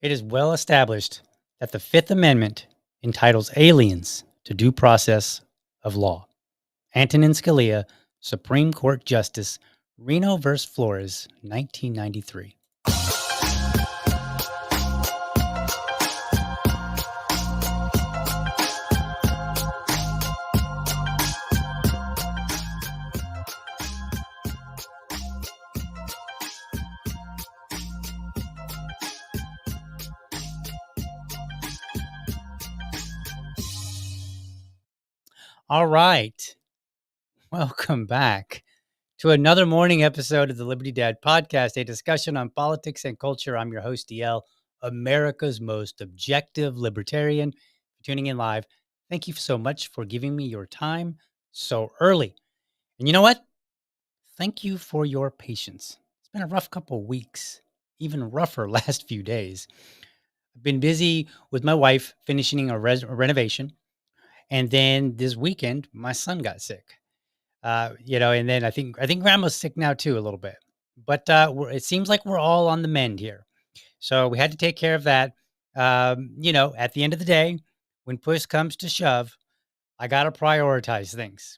It is well established that the Fifth Amendment entitles aliens to due process of law. Antonin Scalia, Supreme Court Justice, Reno v. Flores, 1993. All right. Welcome back to another morning episode of the Liberty Dad Podcast, a discussion on politics and culture. I'm your host, DL, America's most objective libertarian. If you're tuning in live, thank you so much for giving me your time so early. And you know what? Thank you for your patience. It's been a rough couple of weeks, even rougher last few days. I've been busy with my wife finishing a renovation. And then this weekend, my son got sick. And then I think grandma's sick now too, a little bit, but it seems like we're all on the mend here. So we had to take care of that. At the end of the day, when push comes to shove, I got to prioritize things.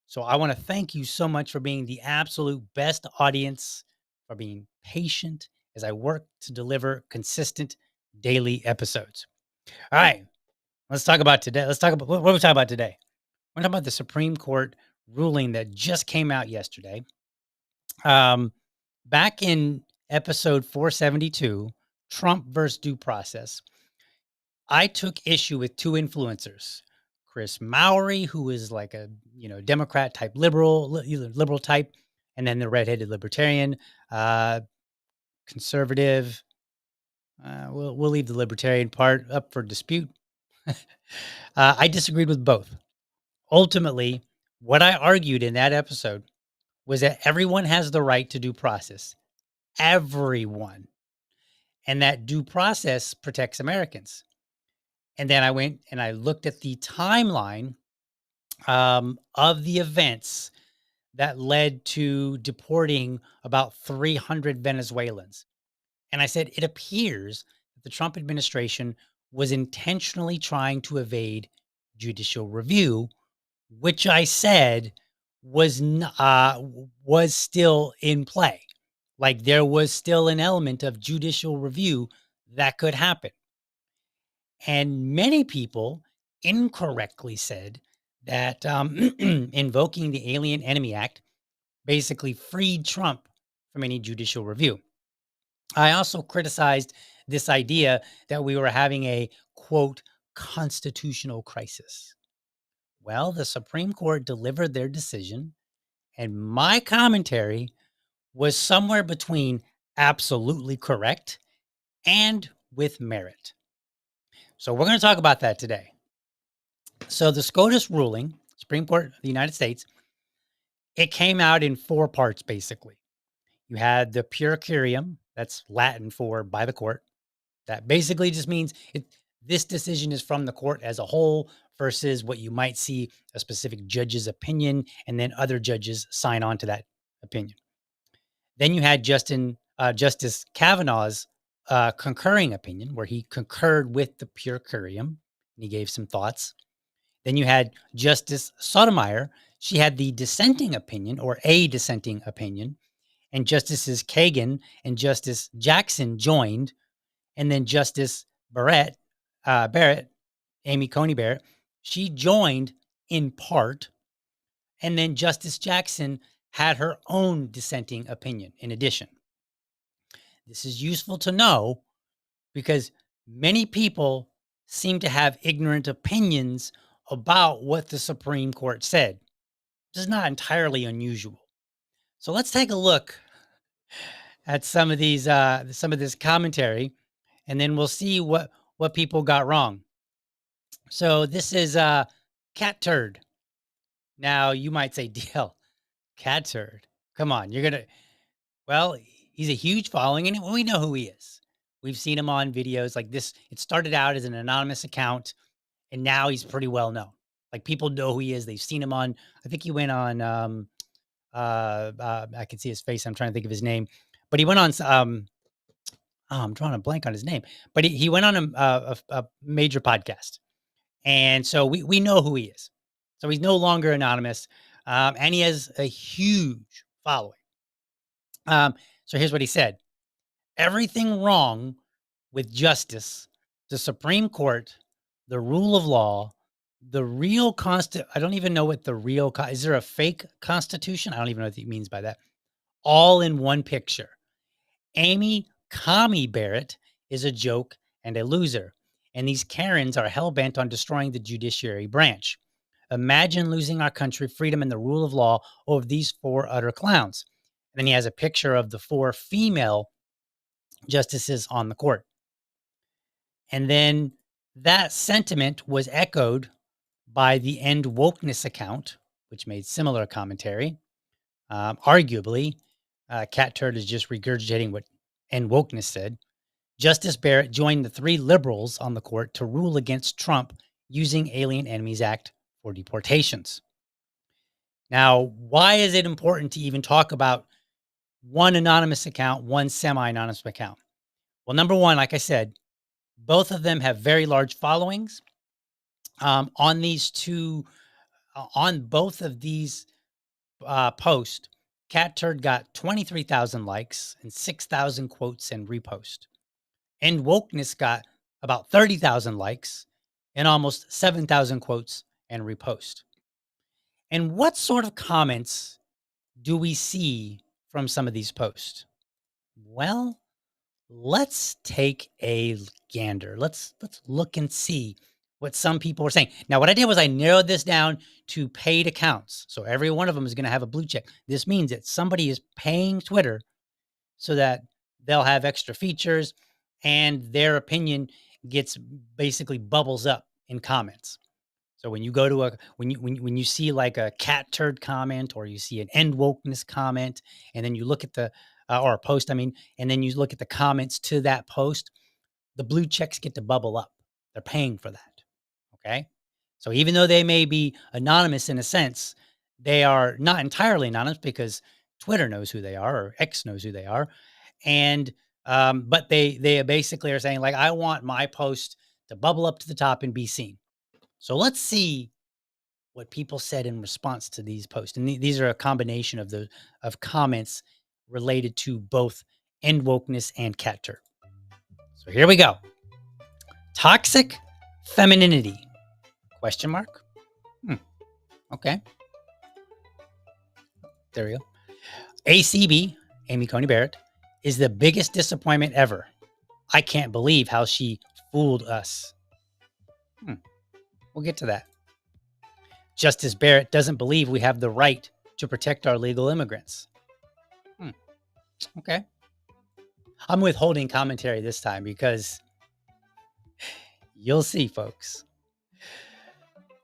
So I want to thank you so much for being the absolute best audience, for being patient as I work to deliver consistent daily episodes. All right, let's talk about today. Let's talk about what are we talking about today? We're talking about the Supreme Court ruling that just came out yesterday. Back in episode 472, Trump versus due process, I took issue with two influencers, Chris Mowry, who is like a Democrat type liberal type, and then the redheaded libertarian, conservative. We'll leave the libertarian part up for dispute. I disagreed with both. Ultimately, what I argued in that episode was that everyone has the right to due process. Everyone. And that due process protects Americans. And then I went and I looked at the timeline of the events that led to deporting about 300 Venezuelans. And I said, it appears that the Trump administration was intentionally trying to evade judicial review, which I said was still in play. Like there was still an element of judicial review that could happen. And many people incorrectly said that invoking the Alien Enemy Act basically freed Trump from any judicial review. I also criticized this idea that we were having a, quote, constitutional crisis. Well, the Supreme Court delivered their decision, and my commentary was somewhere between absolutely correct and with merit. So we're going to talk about that today. So the SCOTUS ruling, Supreme Court of the United States, it came out in four parts basically. You had the pure curiam, that's Latin for by the court. That basically just means this decision is from the court as a whole versus what you might see a specific judge's opinion, and then other judges sign on to that opinion. Then you had Justice Kavanaugh's concurring opinion, where he concurred with the pure curiam, and he gave some thoughts. Then you had Justice Sotomayor. She had the dissenting opinion, or a dissenting opinion, and Justices Kagan and Justice Jackson joined, and then Justice Barrett, Amy Coney Barrett, she joined in part, and then Justice Jackson had her own dissenting opinion in addition. This is useful to know because many people seem to have ignorant opinions about what the Supreme Court said. This is not entirely unusual. So let's take a look at some of this commentary, and then we'll see what people got wrong. So this is cat turd. Now you might say, DL, cat turd. Come on, well, he's a huge following, and we know who he is. We've seen him on videos like this. It started out as an anonymous account, and now he's pretty well known. Like, people know who he is. They've seen him on, I think he went on, I can see his face. I'm trying to think of his name, but he went on, I'm drawing a blank on his name, but he went on a major podcast. And so we know who he is. So he's no longer anonymous, and he has a huge following. So here's what he said. Everything wrong with justice, the Supreme Court, the rule of law, the real I don't even know what the real, is there a fake constitution? I don't even know what he means by that. All in one picture. Amy Coney Barrett is a joke and a loser, and these Karens are hell-bent on destroying the judiciary branch. Imagine losing our country, freedom, and the rule of law over these four utter clowns. And then he has a picture of the four female justices on the court. And then that sentiment was echoed by the End Wokeness account, which made similar commentary. Arguably, Cat Turd is just regurgitating what End Wokeness said. Justice Barrett joined the three liberals on the court to rule against Trump using Alien Enemies Act for deportations. Now, why is it important to even talk about one anonymous account, one semi-anonymous account? Well, number one, like I said, both of them have very large followings. On both of these posts, Cat Turd got 23,000 likes and 6,000 quotes and reposts. And Wokeness got about 30,000 likes and almost 7,000 quotes and reposts. And what sort of comments do we see from some of these posts? Well, let's take a gander. Let's look and see what some people are saying. Now, what I did was I narrowed this down to paid accounts. So every one of them is going to have a blue check. This means that somebody is paying Twitter so that they'll have extra features and their opinion gets basically bubbles up in comments. So when you go to when you see like a cat turd comment, or you see an End Wokeness comment, and then you look at the or a post, and then you look at the comments to that post, the blue checks get to bubble up. They're paying for that. Okay. So even though they may be anonymous in a sense, they are not entirely anonymous because Twitter knows who they are, or X knows who they are. And, but they basically are saying, like, I want my post to bubble up to the top and be seen. So let's see what people said in response to these posts. And these are a combination of comments related to both End Wokeness and Cat Turd. So here we go. Toxic femininity? Question mark. Okay. There we go. ACB, Amy Coney Barrett, is the biggest disappointment ever. I can't believe how she fooled us. We'll get to that. Justice Barrett doesn't believe we have the right to protect our legal immigrants. Okay. I'm withholding commentary this time because you'll see, folks.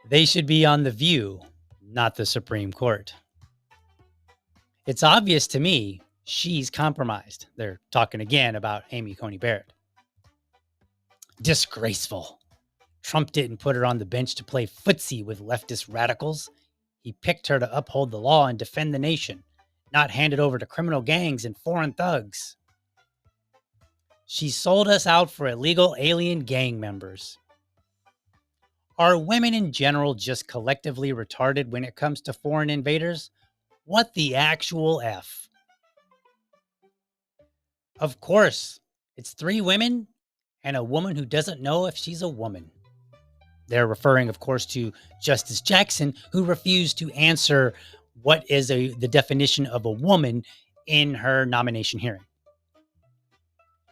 They should be on The View, not the Supreme Court. It's obvious to me she's compromised. They're talking again about Amy Coney Barrett. Disgraceful. Trump didn't put her on the bench to play footsie with leftist radicals. He picked her to uphold the law and defend the nation, not hand it over to criminal gangs and foreign thugs. She sold us out for illegal alien gang members. Are women in general just collectively retarded when it comes to foreign invaders? What the actual F? Of course, it's 3 women and a woman who doesn't know if she's a woman. They're referring, of course, to Justice Jackson, who refused to answer what is the definition of a woman in her nomination hearing.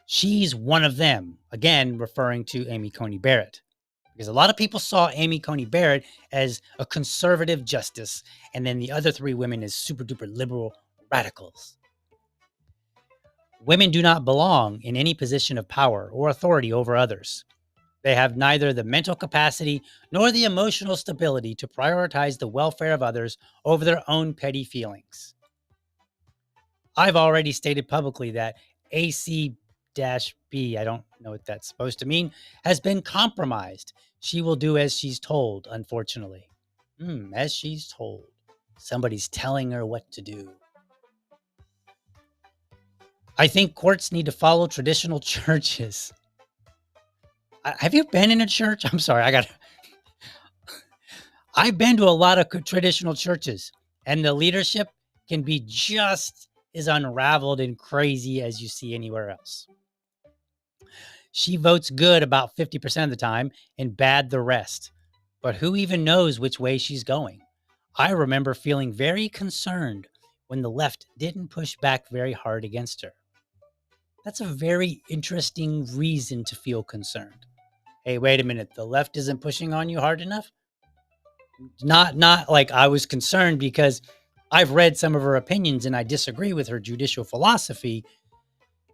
She's one of them, again, referring to Amy Coney Barrett. Because a lot of people saw Amy Coney Barrett as a conservative justice, and then the other 3 women as super duper liberal radicals. Women do not belong in any position of power or authority over others. They have neither the mental capacity nor the emotional stability to prioritize the welfare of others over their own petty feelings. I've already stated publicly that AC-B, I don't know what that's supposed to mean, has been compromised. She will do as she's told, unfortunately. As she's told. Somebody's telling her what to do. I think courts need to follow traditional churches. Have you been in a church? I'm sorry, I've been to a lot of traditional churches, and the leadership can be just as unraveled and crazy as you see anywhere else. She votes good about 50% of the time and bad the rest. But who even knows which way she's going? I remember feeling very concerned when the left didn't push back very hard against her. That's a very interesting reason to feel concerned. Hey, wait a minute, the left isn't pushing on you hard enough? Not like I was concerned because I've read some of her opinions and I disagree with her judicial philosophy.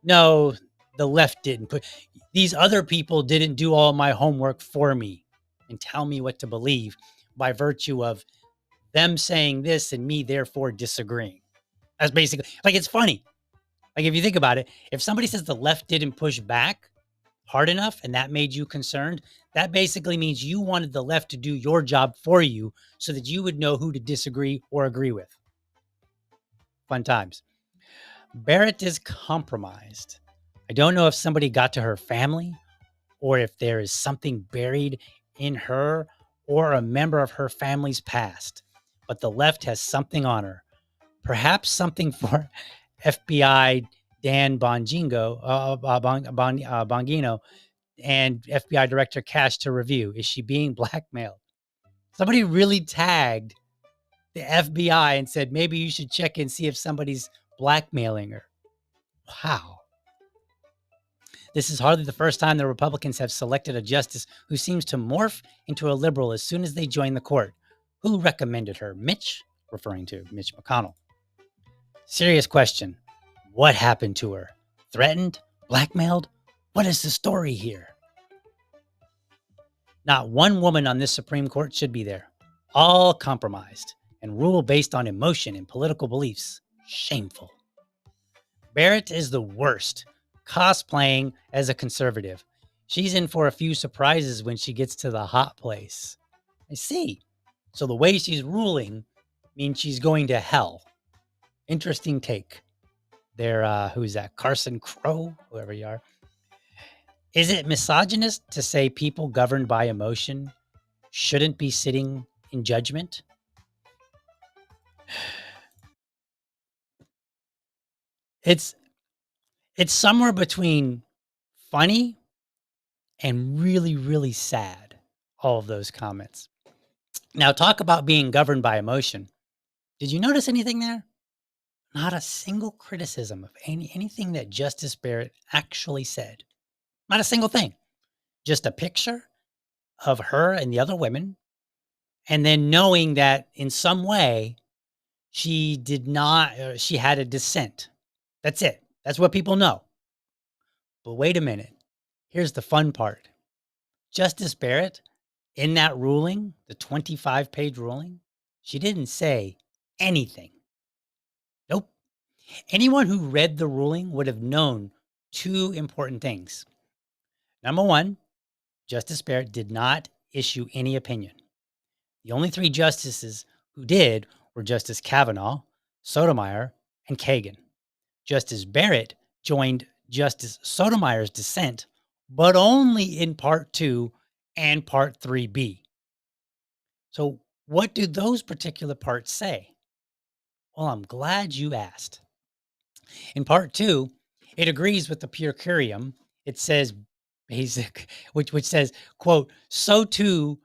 No, the left didn't put. These other people didn't do all my homework for me and tell me what to believe by virtue of them saying this and me therefore disagreeing. That's basically, like, it's funny. Like, if you think about it, if somebody says the left didn't push back hard enough and that made you concerned, that basically means you wanted the left to do your job for you so that you would know who to disagree or agree with. Fun times. Barrett is compromised. I don't know if somebody got to her family or if there is something buried in her or a member of her family's past, but the left has something on her. Perhaps something for FBI Dan Bongino and FBI Director Cash to review. Is she being blackmailed? Somebody really tagged the FBI and said, maybe you should check and see if somebody's blackmailing her. Wow. This is hardly the first time the Republicans have selected a justice who seems to morph into a liberal as soon as they join the court. Who recommended her? Mitch, referring to Mitch McConnell. Serious question. What happened to her? Threatened? Blackmailed? What is the story here? Not one woman on this Supreme Court should be there. All compromised and rule based on emotion and political beliefs. Shameful. Barrett is the worst, cosplaying as a conservative. She's in for a few surprises when she gets to the hot place. I see. So the way she's ruling means she's going to hell. Interesting take. There, who's that? Carson Crow, whoever you are. Is it misogynist to say people governed by emotion shouldn't be sitting in judgment? It's somewhere between funny and really, really sad, all of those comments. Now, talk about being governed by emotion. Did you notice anything there? Not a single criticism of anything that Justice Barrett actually said. Not a single thing. Just a picture of her and the other women and then knowing that in some way she did not, she had a dissent. That's it. That's what people know. But wait a minute. Here's the fun part. Justice Barrett, in that ruling, the 25-page ruling, she didn't say anything. Nope. Anyone who read the ruling would have known two important things. Number one, Justice Barrett did not issue any opinion. The only three justices who did were Justice Kavanaugh, Sotomayor, and Kagan. Justice Barrett joined Justice Sotomayor's dissent, but only in Part 2 and Part 3B. So, what do those particular parts say? Well, I'm glad you asked. In Part 2, it agrees with the per curiam. It says basic, which says, quote, so too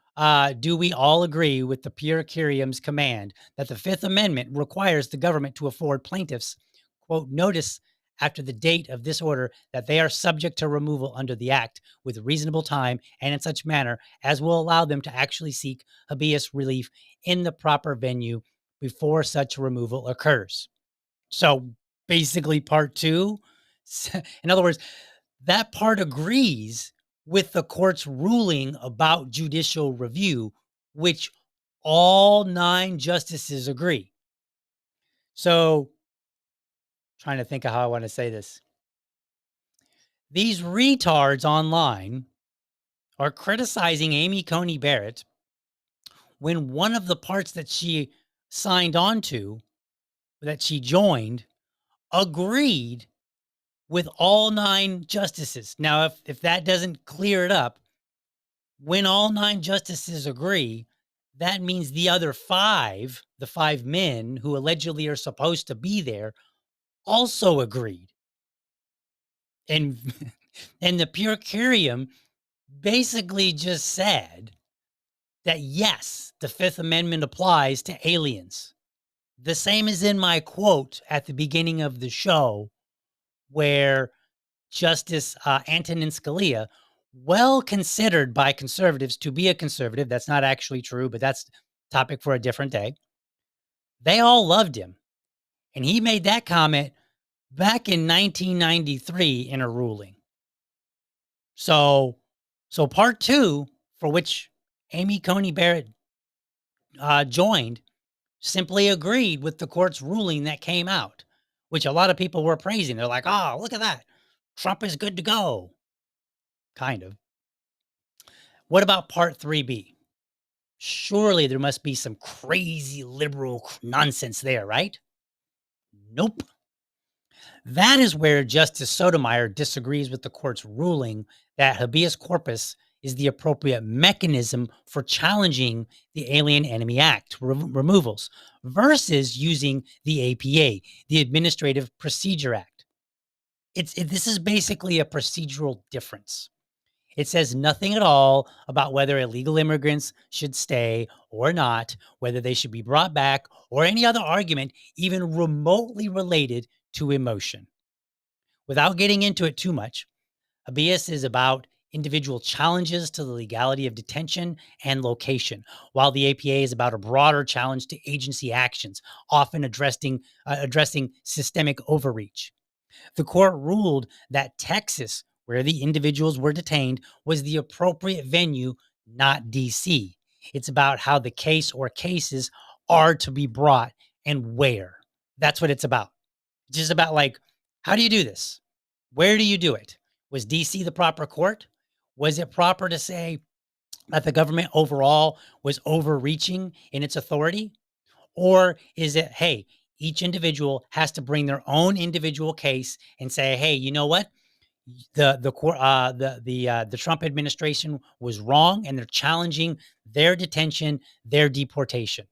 do we all agree with the per curiam's command that the Fifth Amendment requires the government to afford plaintiffs, quote, notice after the date of this order that they are subject to removal under the act with reasonable time and in such manner as will allow them to actually seek habeas relief in the proper venue before such removal occurs. So basically, part two, in other words, that part agrees with the court's ruling about judicial review, which all 9 justices agree. So, trying to think of how I want to say this. These retards online are criticizing Amy Coney Barrett when one of the parts that she signed on to, that she joined, agreed with all 9 justices. Now, if that doesn't clear it up, when all 9 justices agree, that means the other 5, the 5 men who allegedly are supposed to be there, also agreed. And and the per curiam basically just said that yes, the Fifth Amendment applies to aliens. The same as in my quote at the beginning of the show, where Justice Antonin Scalia, well considered by conservatives to be a conservative. That's not actually true, but that's topic for a different day. They all loved him. And he made that comment back in 1993 in a ruling. So part 2, for which Amy Coney Barrett joined, simply agreed with the court's ruling that came out, which a lot of people were praising. They're like, oh, look at that. Trump is good to go. Kind of. What about Part 3B? Surely there must be some crazy liberal nonsense there, right? Nope. That is where Justice Sotomayor disagrees with the court's ruling that habeas corpus is the appropriate mechanism for challenging the Alien Enemy Act removals versus using the APA, the Administrative Procedure Act. This is basically a procedural difference. It says nothing at all about whether illegal immigrants should stay or not, whether they should be brought back, or any other argument even remotely related to emotion. Without getting into it too much, habeas is about individual challenges to the legality of detention and location, while the APA is about a broader challenge to agency actions, often addressing systemic overreach. The court ruled that Texas, where the individuals were detained, was the appropriate venue, not DC. It's about how the case or cases are to be brought and where. That's what it's about. It's just about, like, how do you do this? Where do you do it? Was DC the proper court? Was it proper to say that the government overall was overreaching in its authority? Or is it, hey, each individual has to bring their own individual case and say, hey, you know what? The Trump administration was wrong, and they're challenging their detention, their deportation.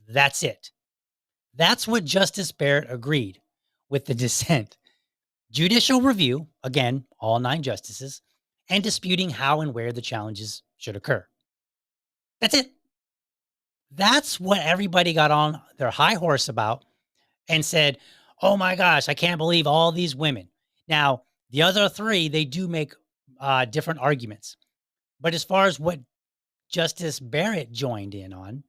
That's it. That's what Justice Barrett agreed with the dissent. Judicial review, again, all 9 justices, and disputing how and where the challenges should occur. That's it. That's what everybody got on their high horse about and said, oh my gosh, I can't believe all these women. Now, the other 3, they do make different arguments. But as far as what Justice Barrett joined in on.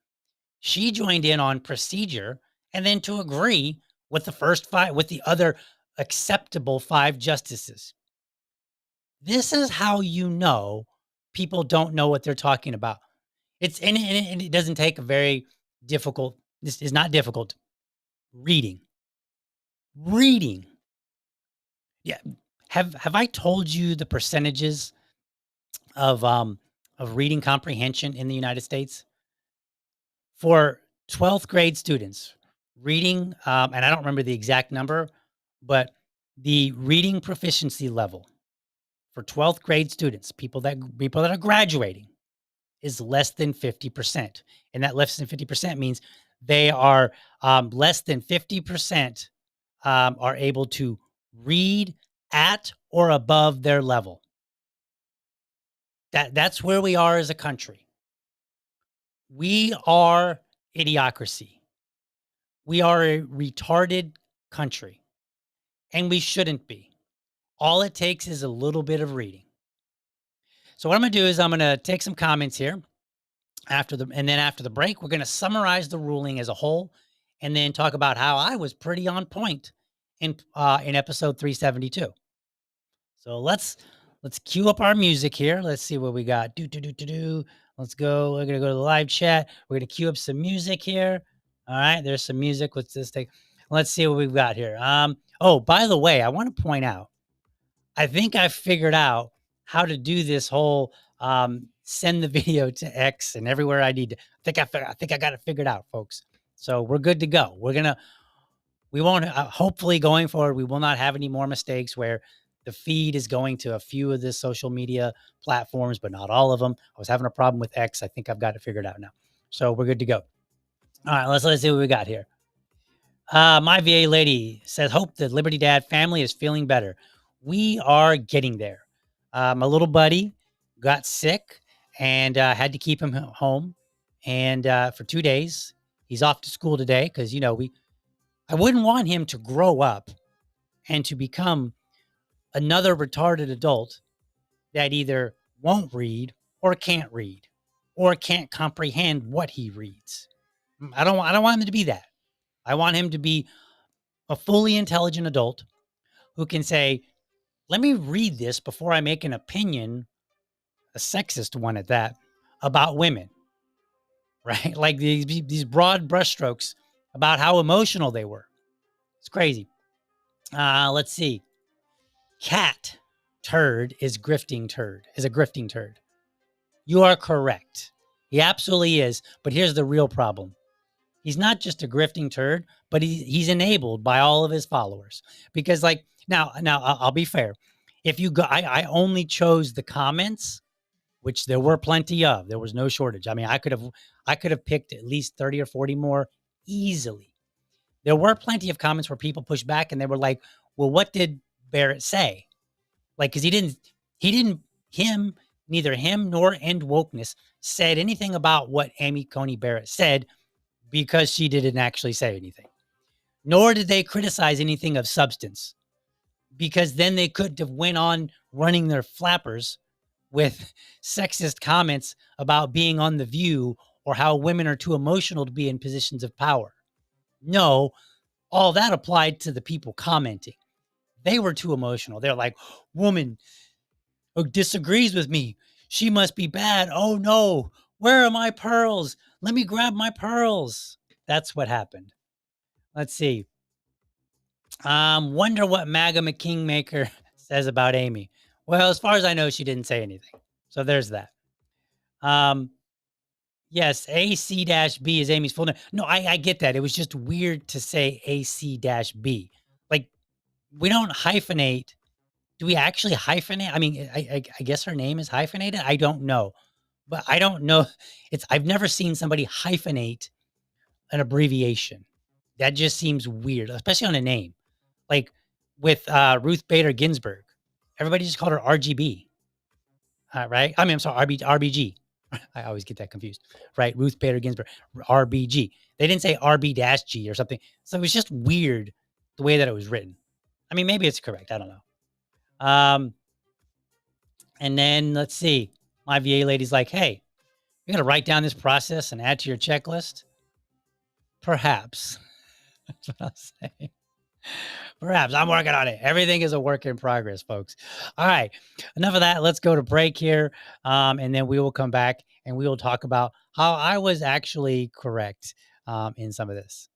She joined in on procedure and then to agree with the first five, with the other acceptable five justices. This is how you know people don't know what they're talking about. It's and it doesn't take a very difficult. This is not difficult. Reading, reading. Yeah. Have I told you the percentages of reading comprehension in the United States for 12th grade students? Reading, and I don't remember the exact number, but the reading proficiency level for 12th grade students, people that are graduating, is less than 50%. And that less than 50% means they are less than 50% are able to read at or above their level. That's where we are as a country. We are idiocracy. We are a retarded country, and we shouldn't be. All it takes is a little bit of reading. So what I'm going to do is I'm going to take some comments here and then after the break, we're going to summarize the ruling as a whole, and then talk about how I was pretty on point in episode 372. So let's cue up our music here. Let's see what we got. Do. Let's go. We're gonna go to the live chat. We're gonna cue up some music here. All right, there's some music. Let's just take. Let's see what we've got here. Oh, by the way, I want to point out. I think I figured out how to do this whole send the video to X and everywhere I need to. I think I got it figured out, folks. So we're good to go. We won't, hopefully going forward, we will not have any more mistakes where the feed is going to a few of the social media platforms, but not all of them. I was having a problem with X. I think I've got it figured out now. So we're good to go. All right, let's see what we got here. My VA lady says, hope the Liberty Dad family is feeling better. We are getting there. My little buddy got sick and had to keep him home. And for 2 days, he's off to school today because, I wouldn't want him to grow up and to become another retarded adult that either won't read or can't comprehend what he reads. I don't want him to be that. I want him to be a fully intelligent adult who can say, let me read this before I make an opinion, a sexist one at that, about women, right? Like these broad brushstrokes about how emotional they were. It's crazy. Let's see. Cat turd is a grifting turd. You are correct. He absolutely is. But here's the real problem. He's not just a grifting turd, but he's enabled by all of his followers. Because now I'll be fair. If you go, I only chose the comments, which there were plenty of. There was no shortage. I mean, I could have picked at least 30 or 40 more easily. There were plenty of comments where people pushed back and they were like, well, what did Barrett say? Like, because neither him nor End Wokeness said anything about what Amy Coney Barrett said because she didn't actually say anything. Nor did they criticize anything of substance because then they couldn't have went on running their flappers with sexist comments about being on The View or how women are too emotional to be in positions of power. No, all that applied to the people commenting. They were too emotional. They're like, woman who disagrees with me, she must be bad. Oh no, where are my pearls? Let me grab my pearls. That's what happened. Let's see. Wonder what MAGA McKingmaker says about Amy. Well, as far as I know, she didn't say anything. So there's that. Yes, AC-B is Amy's full name. No, I get that. It was just weird to say AC-B. Like, we don't hyphenate. Do we actually hyphenate? I mean, I guess her name is hyphenated. I don't know, but I don't know. I've never seen somebody hyphenate an abbreviation. That just seems weird, especially on a name. Like with Ruth Bader Ginsburg, everybody just called her RGB, right? I mean, I'm sorry, RBG. I always get that confused, right? Ruth Bader Ginsburg, RBG. They didn't say RB-G or something. So it was just weird the way that it was written. I mean, maybe it's correct. I don't know. And then let's see. My VA lady's like, hey, You're going to write down this process and add to your checklist? Perhaps. That's what I'll say. Perhaps. I'm working on it. Everything is a work in progress, folks. All right. Enough of that. Let's go to break here. And then we will come back and we will talk about how I was actually correct in some of this.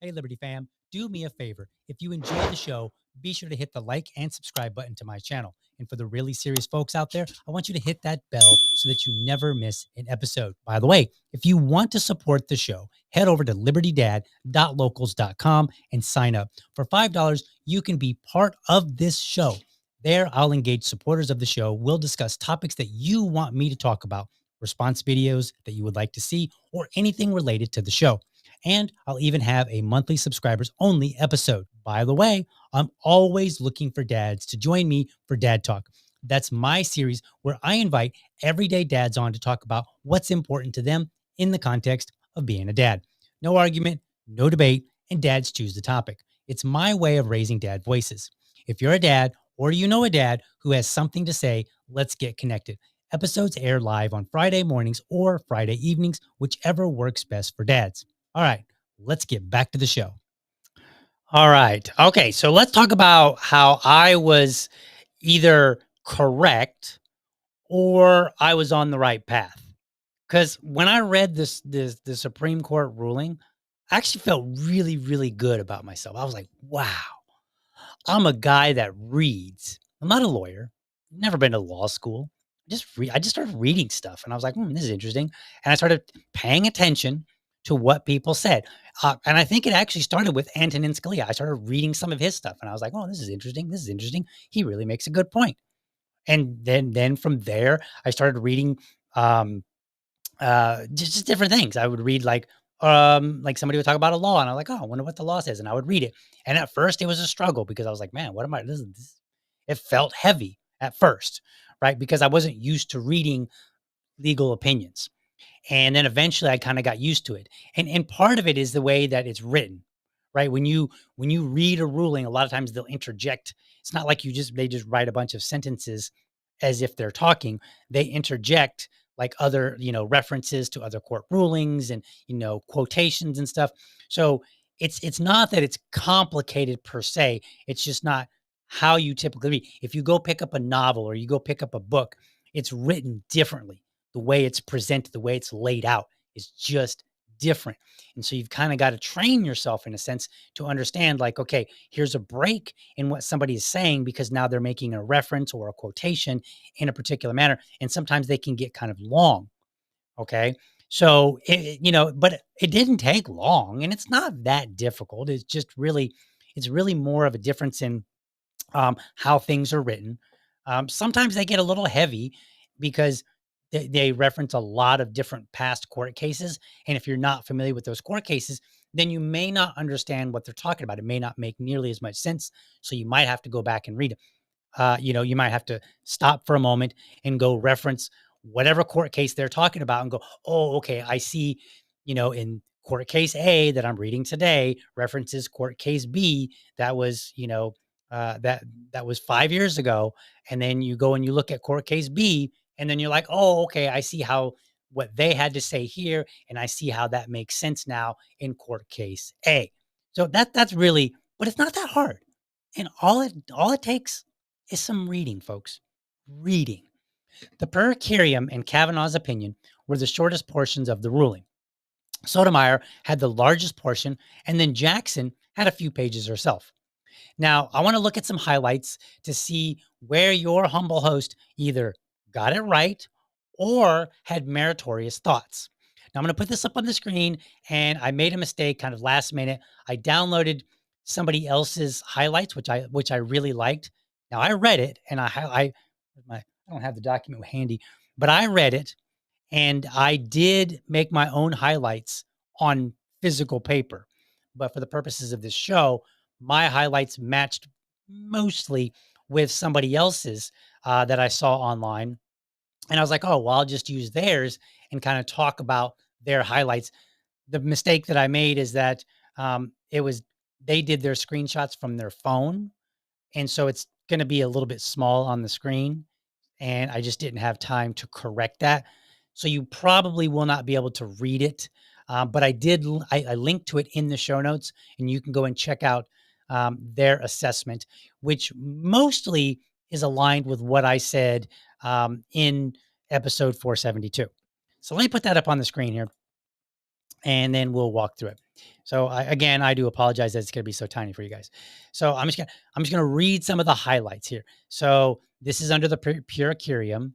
Hey, Liberty fam, do me a favor. If you enjoy the show, be sure to hit the like and subscribe button to my channel. And for the really serious folks out there, I want you to hit that bell so that you never miss an episode. By the way, if you want to support the show, head over to libertydad.locals.com and sign up. For $5, you can be part of this show. There, I'll engage supporters of the show. We'll discuss topics that you want me to talk about, response videos that you would like to see, or anything related to the show. And I'll even have a monthly subscribers only episode. By the way, I'm always looking for dads to join me for Dad Talk. That's my series where I invite everyday dads on to talk about what's important to them in the context of being a dad. No argument, no debate, and dads choose the topic. It's my way of raising dad voices. If you're a dad or you know a dad who has something to say, let's get connected. Episodes air live on Friday mornings or Friday evenings, whichever works best for dads. All right, let's get back to the show. All right. Okay, so let's talk about how I was either correct or I was on the right path. Because when I read the Supreme Court ruling, I actually felt really, really good about myself. I was like, wow, I'm a guy that reads. I'm not a lawyer. Never been to law school. I just started reading stuff, and I was like, this is interesting. And I started paying attention to what people said. And I think it actually started with Antonin Scalia. I started reading some of his stuff, and I was like, oh, this is interesting. This is interesting. He really makes a good point. And then from there, I started reading um, just different things. I would read like somebody would talk about a law, and I'm like, oh, I wonder what the law says, and I would read it. And at first, it was a struggle because I was like, man, what am I? It felt heavy at first, right? Because I wasn't used to reading legal opinions. And then eventually I kind of got used to it. And part of it is the way that it's written, right? When you read a ruling, a lot of times they'll interject. It's not like they just write a bunch of sentences as if they're talking. They interject like other, references to other court rulings and, quotations and stuff. So it's not that it's complicated per se. It's just not how you typically read. If you go pick up a novel or you go pick up a book, it's written differently. The way it's presented, the way it's laid out is just different. And so you've kind of got to train yourself in a sense to understand like, okay, here's a break in what somebody is saying because now they're making a reference or a quotation in a particular manner. And sometimes they can get kind of long. Okay. So, but it didn't take long and it's not that difficult. It's really more of a difference in how things are written. Sometimes they get a little heavy because they reference a lot of different past court cases. And if you're not familiar with those court cases, then you may not understand what they're talking about. It may not make nearly as much sense. So you might have to go back and read it. You might have to stop for a moment and go reference whatever court case they're talking about and go, oh, okay, I see, in court case A that I'm reading today references court case B that was, that was 5 years ago. And then you go and you look at court case B and then you're like, oh, okay, I see how what they had to say here. And I see how that makes sense now in court case A. So that's really, but it's not that hard. And all it takes is some reading, folks. Reading. The per curiam and Kavanaugh's opinion were the shortest portions of the ruling. Sotomayor had the largest portion, and then Jackson had a few pages herself. Now, I want to look at some highlights to see where your humble host either got it right or had meritorious thoughts. Now, I'm going to put this up on the screen, and I made a mistake kind of last minute. I downloaded somebody else's highlights, which I really liked. Now, I read it, and I don't have the document handy, but I read it, and I did make my own highlights on physical paper. But for the purposes of this show, my highlights matched mostly with somebody else's that I saw online. And I was like, oh, well, I'll just use theirs and kind of talk about their highlights. The mistake that I made is that they did their screenshots from their phone. And so it's going to be a little bit small on the screen. And I just didn't have time to correct that. so you probably will not be able to read it. But I linked to it in the show notes, and you can go and check out their assessment, which mostly is aligned with what I said in episode 472. So let me put that up on the screen here, and then we'll walk through it. So again, I do apologize that it's going to be so tiny for you guys. So I'm just gonna read some of the highlights here. So this is under the per curiam,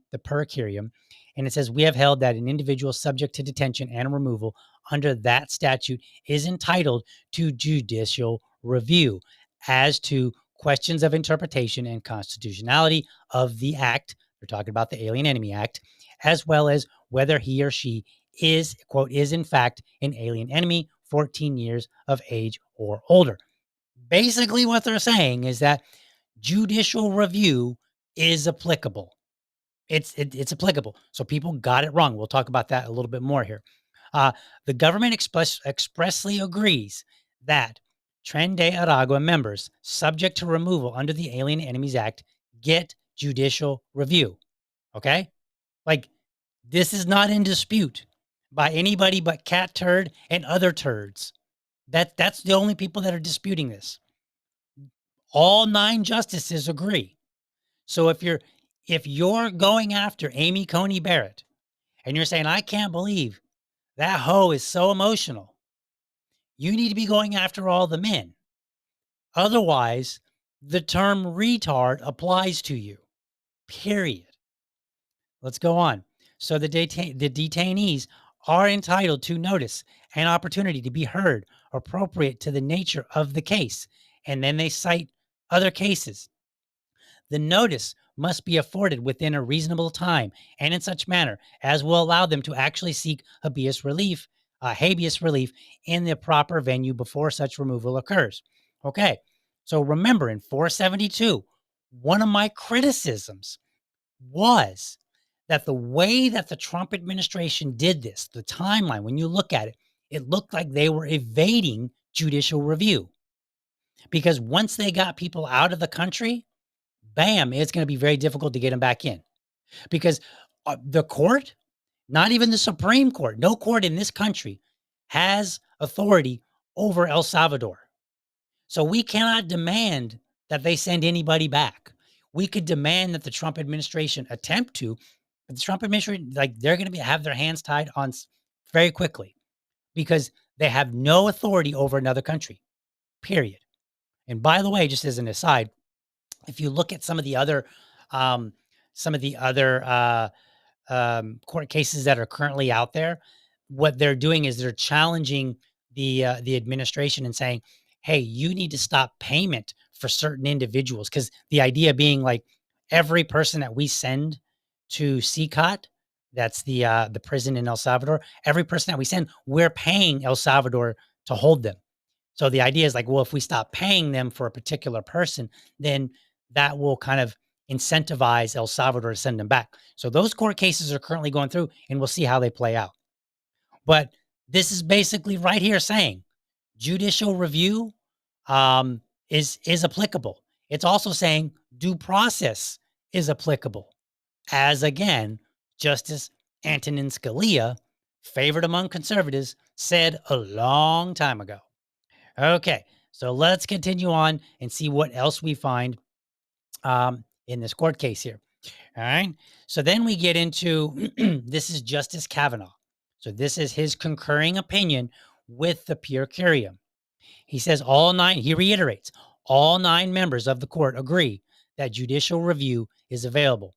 and it says we have held that an individual subject to detention and removal under that statute is entitled to judicial review as to questions of interpretation and constitutionality of the act. We're talking about the Alien Enemy Act, as well as whether he or she is, quote, is in fact an alien enemy, 14 years of age or older. Basically, what they're saying is that judicial review is applicable. It's applicable. So people got it wrong. We'll talk about that a little bit more here. The government expressly agrees that Tren de Aragua members subject to removal under the Alien Enemies Act get judicial review. Okay? Like, this is not in dispute by anybody but Cat Turd and other turds. That's the only people that are disputing this. All 9 justices agree. So if you're going after Amy Coney Barrett and you're saying, I can't believe that hoe is so emotional, you need to be going after all the men. Otherwise, the term retard applies to you. Period. Let's go on. So the detainees are entitled to notice and opportunity to be heard appropriate to the nature of the case. And then they cite other cases. The notice must be afforded within a reasonable time and in such manner as will allow them to actually seek habeas relief in the proper venue before such removal occurs. Okay, so remember in 472, one of my criticisms was that the way that the Trump administration did this, the timeline, when you look at it, it looked like they were evading judicial review. Because once they got people out of the country, bam, it's going to be very difficult to get them back in. Because the court, not even the Supreme Court, no court in this country has authority over El Salvador. So we cannot demand that they send anybody back. We could demand that the Trump administration attempt to, but the Trump administration, like, they're going to have their hands tied on very quickly because they have no authority over another country, period. And by the way, just as an aside, if you look at some of the other court cases that are currently out there, what they're doing is they're challenging the administration and saying, "Hey, you need to stop payment for certain individuals," because the idea being like every person that we send to CCOT, that's the prison in El Salvador, every person that we send, we're paying El Salvador to hold them. So the idea is like, well, if we stop paying them for a particular person, then that will kind of incentivize El Salvador to send them back. So those court cases are currently going through, and we'll see how they play out. But this is basically right here saying judicial review is applicable. It's also saying due process is applicable, as again, Justice Antonin Scalia, favored among conservatives, said a long time ago. Okay, so let's continue on and see what else we find in this court case here. All right. So then we get into this is Justice Kavanaugh. So this is his concurring opinion with the per curiam. He says he reiterates, all 9 members of the court agree that judicial review is available.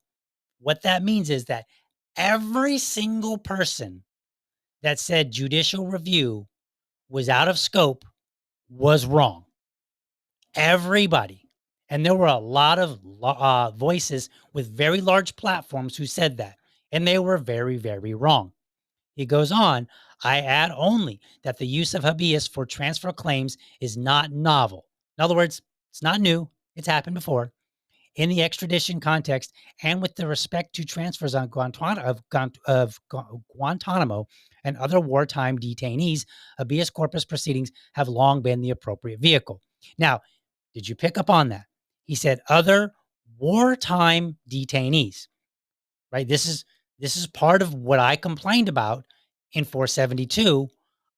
What that means is that every single person that said judicial review was out of scope was wrong. Everybody. And there were a lot of voices with very large platforms who said that. And they were very, very wrong. He goes on, I add only that the use of habeas for transfer claims is not novel. In other words, it's not new. It's happened before. In the extradition context and with the respect to transfers on Guantanamo and other wartime detainees, habeas corpus proceedings have long been the appropriate vehicle. Now, did you pick up on that? He said other wartime detainees, right? This is This is part of what I complained about in 472.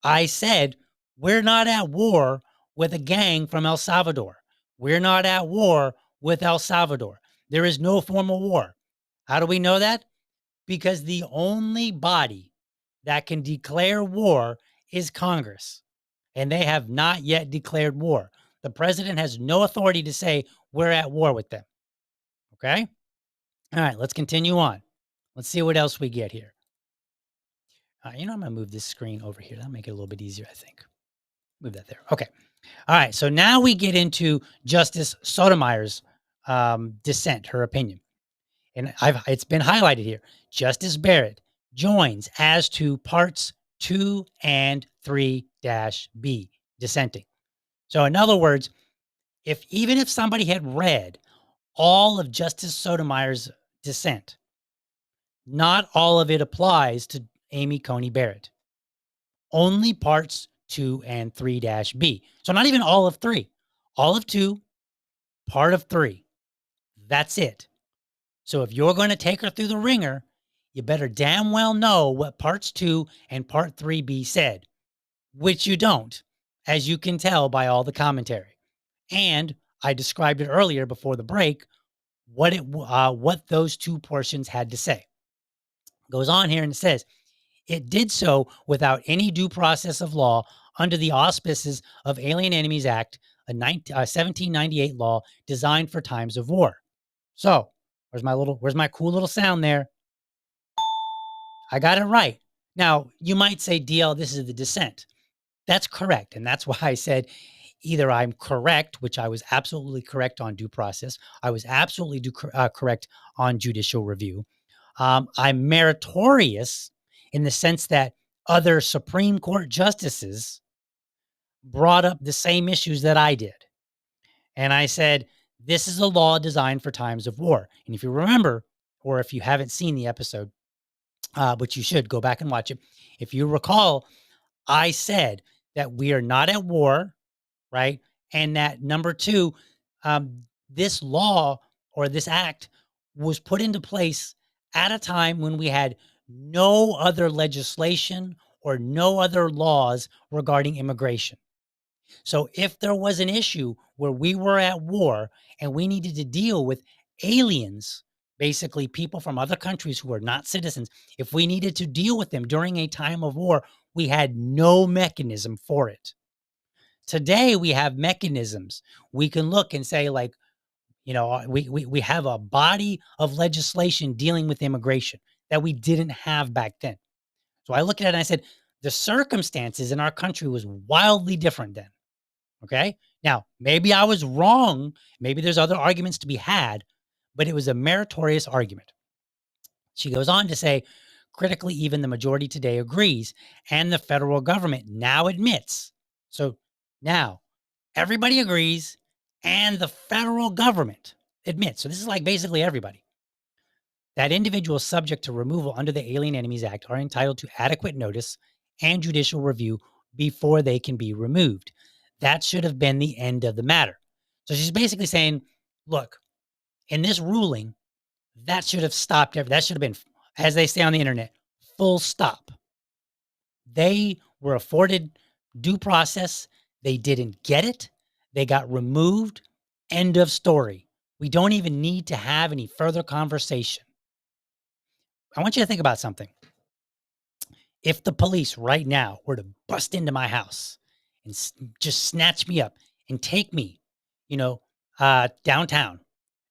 I said, we're not at war with a gang from El Salvador. We're not at war with El Salvador. There is no formal war. How do we know that? Because the only body that can declare war is Congress, and they have not yet declared war. The president has no authority to say we're at war with them. Okay? All right, let's continue on. Let's see what else we get here. I'm going to move this screen over here. That'll make it a little bit easier, I think. Move that there. Okay. All right. So now we get into Justice Sotomayor's dissent, her opinion. And it's been highlighted here. Justice Barrett joins as to parts 2 and 3-B, dissenting. So in other words, even if somebody had read all of Justice Sotomayor's dissent, not all of it applies to Amy Coney Barrett. Only parts 2 and 3-B. So not even all of 3. All of 2, part of 3. That's it. So if you're going to take her through the ringer, you better damn well know what parts 2 and part 3B said, which you don't, as you can tell by all the commentary. And I described it earlier before the break, what those 2 portions had to say. It goes on here and it says, it did so without any due process of law under the auspices of Alien Enemies Act, a 1798 law designed for times of war. So, where's my cool little sound there? I got it right. Now, you might say, DL, this is the dissent. That's correct. And that's why I said either I'm correct, which I was absolutely correct on due process. I was absolutely correct on judicial review. I'm meritorious in the sense that other Supreme Court justices brought up the same issues that I did. And I said, this is a law designed for times of war. And if you remember, or if you haven't seen the episode, but you should go back and watch it. If you recall, I said that we are not at war, right? And that number 2, this law or this act was put into place at a time when we had no other legislation or no other laws regarding immigration. So if there was an issue where we were at war and we needed to deal with aliens, basically people from other countries who are not citizens, if we needed to deal with them during a time of war, we had no mechanism for it. Today, we have mechanisms. We can look and say, like, we have a body of legislation dealing with immigration that we didn't have back then. So I looked at it and I said, the circumstances in our country was wildly different then. Okay. Now, maybe I was wrong. Maybe there's other arguments to be had, but it was a meritorious argument. She goes on to say, critically, even the majority today agrees, and the federal government now admits. So now everybody agrees, and the federal government admits. So this is like basically everybody. That individuals subject to removal under the Alien Enemies Act are entitled to adequate notice and judicial review before they can be removed. That should have been the end of the matter. So she's basically saying, look, in this ruling, that should have stopped. That should have been, as they say on the internet, full stop. They were afforded due process. They didn't get it. They got removed. End of story. We don't even need to have any further conversation. I want you to think about something. If the police right now were to bust into my house and just snatch me up and take me, downtown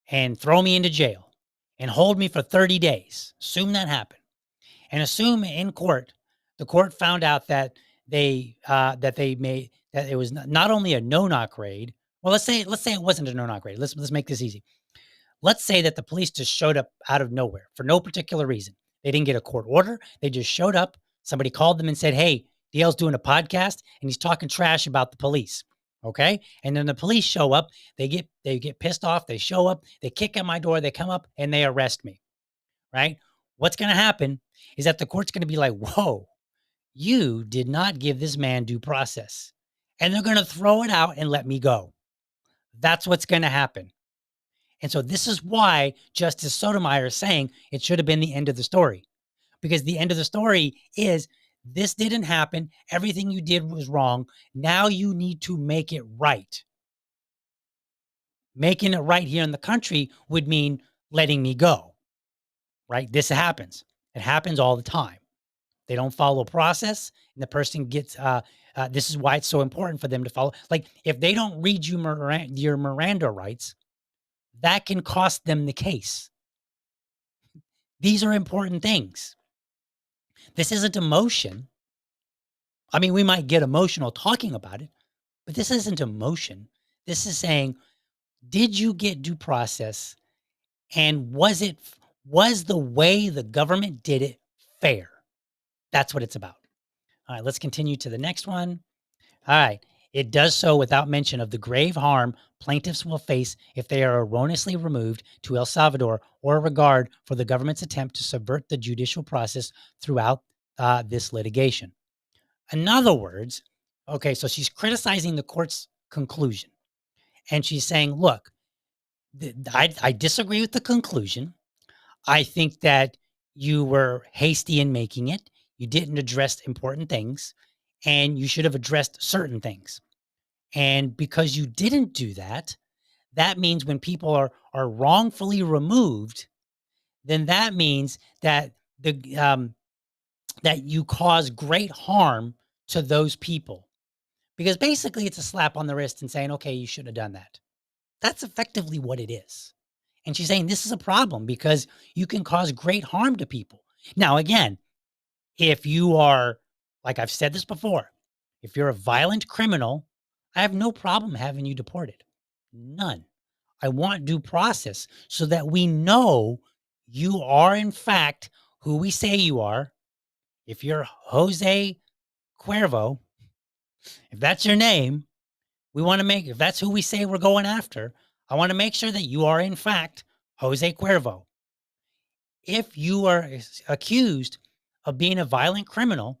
and throw me into jail and hold me for 30 days, assume that happened, and assume in court, the court found out that that it was not only a no-knock raid. Well, let's say it wasn't a no-knock raid. Let's make this easy. Let's say that the police just showed up out of nowhere for no particular reason. They didn't get a court order. They just showed up. Somebody called them and said, hey, DL's doing a podcast and he's talking trash about the police. Okay. And then the police show up. They get pissed off. They show up. They kick at my door. They come up and they arrest me. Right. What's going to happen is that the court's going to be like, whoa, you did not give this man due process. And they're going to throw it out and let me go. That's what's going to happen. And so this is why Justice Sotomayor is saying it should have been the end of the story. because the end of the story is this didn't happen. Everything you did was wrong. Now you need to make it right. Making it right here in the country would mean letting me go, right? This happens. It happens all the time. They don't follow process, and the person gets. This is why it's so important for them to follow. Like if they don't read you your Miranda rights, that can cost them the case. These are important things. This isn't emotion. I mean, we might get emotional talking about it, but this isn't emotion. This is saying, did you get due process, and was the way the government did it fair? That's what it's about. All right, let's continue to the next one. All right. It does so without mention of the grave harm plaintiffs will face if they are erroneously removed to El Salvador or regard for the government's attempt to subvert the judicial process throughout this litigation. In other words, okay, so she's criticizing the court's conclusion. And she's saying, look, I disagree with the conclusion. I think that you were hasty in making it. You didn't address important things, and you should have addressed certain things. And because you didn't do that, that means when people are wrongfully removed, then that means that that you cause great harm to those people. Because basically it's a slap on the wrist and saying, okay, you should have done that. That's effectively what it is. And she's saying this is a problem because you can cause great harm to people. Now, again, if you are, like I've said this before, if you're a violent criminal, I have no problem having you deported. None. I want due process so that we know you are, in fact, who we say you are. If you're Jose Cuervo, if that's your name, we want to make, if that's who we say we're going after, I want to make sure that you are, in fact, Jose Cuervo. If you are accused of being a violent criminal,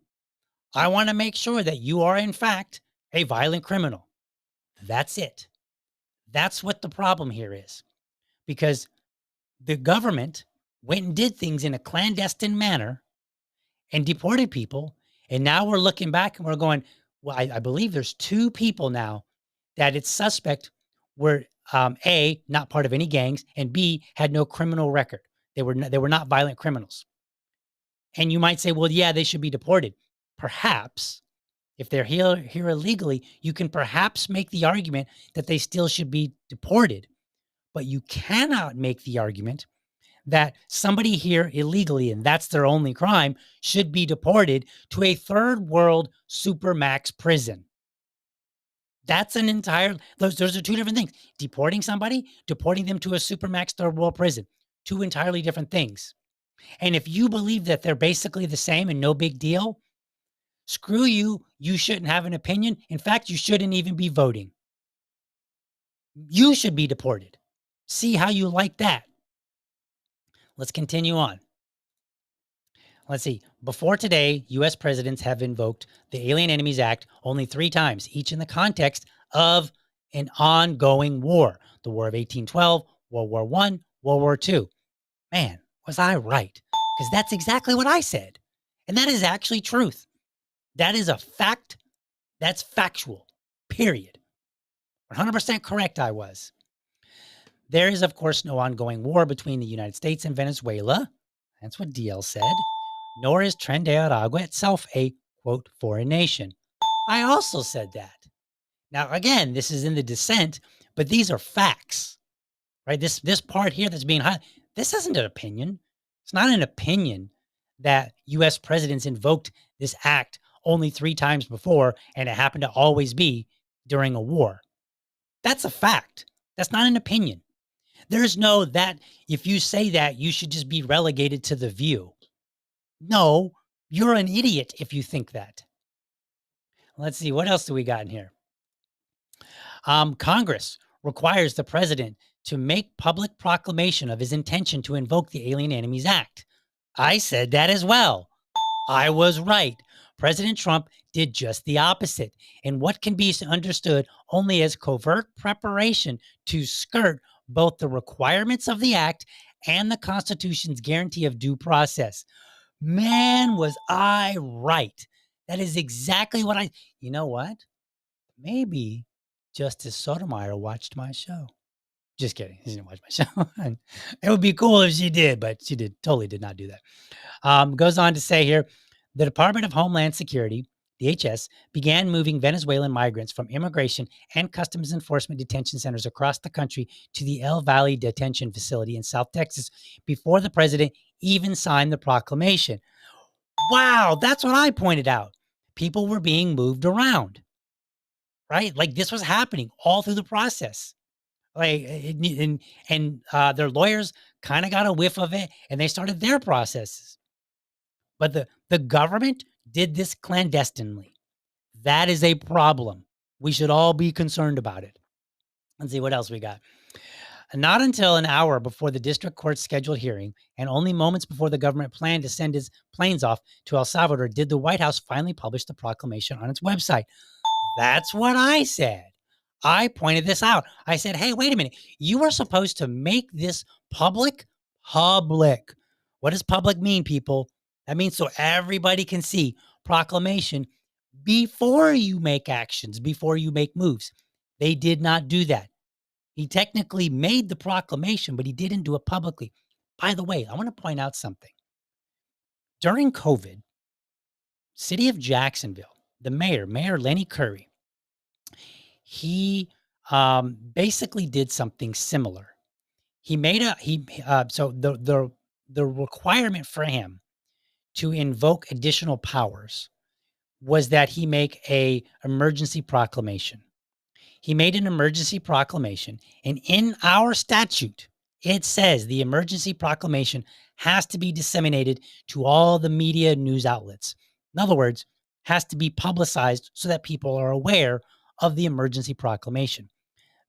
I want to make sure that you are, in fact, a violent criminal. That's it. That's what the problem here is. Because the government went and did things in a clandestine manner and deported people. And now we're looking back and we're going, well, I believe there's 2 people now that it's suspect were A, not part of any gangs, and B, had no criminal record. They were not violent criminals. And you might say, well, yeah, they should be deported. Perhaps if they're here illegally, you can perhaps make the argument that they still should be deported. But you cannot make the argument that somebody here illegally, and that's their only crime, should be deported to a third world supermax prison. That's an entire, those are 2 different things. Deporting somebody, deporting them to a supermax third world prison, 2 entirely different things. And if you believe that they're basically the same and no big deal, screw you. You shouldn't have an opinion. In fact, you shouldn't even be voting. You should be deported. See how you like that. Let's continue on. Let's see. Before today, U.S. presidents have invoked the Alien Enemies Act only 3 times, each in the context of an ongoing war. The War of 1812, World War I, World War II. Man, was I right? Because that's exactly what I said. And that is actually truth. That is a fact. That's factual. Period. 100% correct I was. There is, of course, no ongoing war between the United States and Venezuela. That's what DL said. Nor is Trinidad itself a, quote, foreign nation. I also said that. Now, again, this is in the dissent, but these are facts, right? This part here that's being highlighted, this isn't an opinion. It's not an opinion that U.S. presidents invoked this act only 3 times before, and it happened to always be during a war. That's a fact. That's not an opinion. There's no that if you say that, you should just be relegated to the view. No, you're an idiot if you think that. Let's see, what else do we got in here? Congress requires the president to make public proclamation of his intention to invoke the Alien Enemies Act. I said that as well. I was right. President Trump did just the opposite in what can be understood only as covert preparation to skirt both the requirements of the act and the Constitution's guarantee of due process. Man, was I right. That is exactly what you know what? Maybe Justice Sotomayor watched my show. Just kidding. She didn't watch my show. And it would be cool if she did, but she totally did not do that. Goes on to say here, the Department of Homeland Security, DHS, began moving Venezuelan migrants from immigration and customs enforcement detention centers across the country to the El Valle Detention Facility in South Texas before the president even signed the proclamation. Wow, that's what I pointed out. People were being moved around, right? Like this was happening all through the process. Like, and their lawyers kind of got a whiff of it and they started their processes. But the government did this clandestinely. That is a problem. We should all be concerned about it. Let's see what else we got. Not until an hour before the district court's scheduled hearing, and only moments before the government planned to send its planes off to El Salvador, did the White House finally publish the proclamation on its website. That's what I said. I pointed this out. I said, hey, wait a minute. You are supposed to make this public. Public. What does public mean, people? That means so everybody can see proclamation before you make actions, before you make moves. They did not do that. He technically made the proclamation, but he didn't do it publicly. By the way, I want to point out something. During COVID, city of Jacksonville, the Mayor Lenny Curry, he basically did something similar. He made so the requirement for him to invoke additional powers was that he make a emergency proclamation. He made an emergency proclamation, and in our statute, it says the emergency proclamation has to be disseminated to all the media news outlets. In other words, has to be publicized so that people are aware of the emergency proclamation.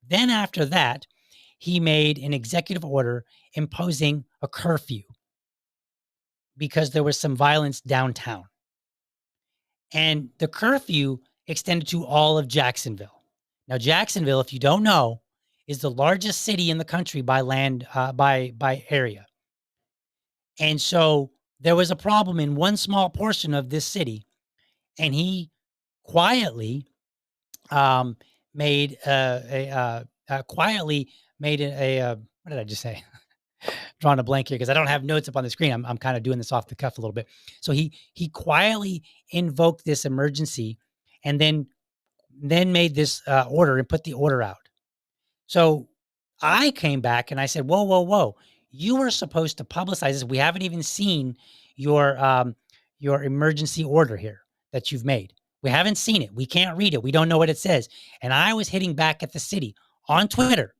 Then after that, he made an executive order imposing a curfew because there was some violence downtown. And the curfew extended to all of Jacksonville. Now, Jacksonville, if you don't know, is the largest city in the country by land, by area. And so there was a problem in one small portion of this city, and he quietly made what did I just say? Drawing a blank here because I don't have notes up on the screen. I'm kind of doing this off the cuff a little bit. So he quietly invoked this emergency, and then made this order and put the order out. So I came back and I said, whoa, whoa, whoa. You were supposed to publicize this. We haven't even seen your emergency order here that you've made. We haven't seen it. We can't read it. We don't know what it says. And I was hitting back at the city on Twitter.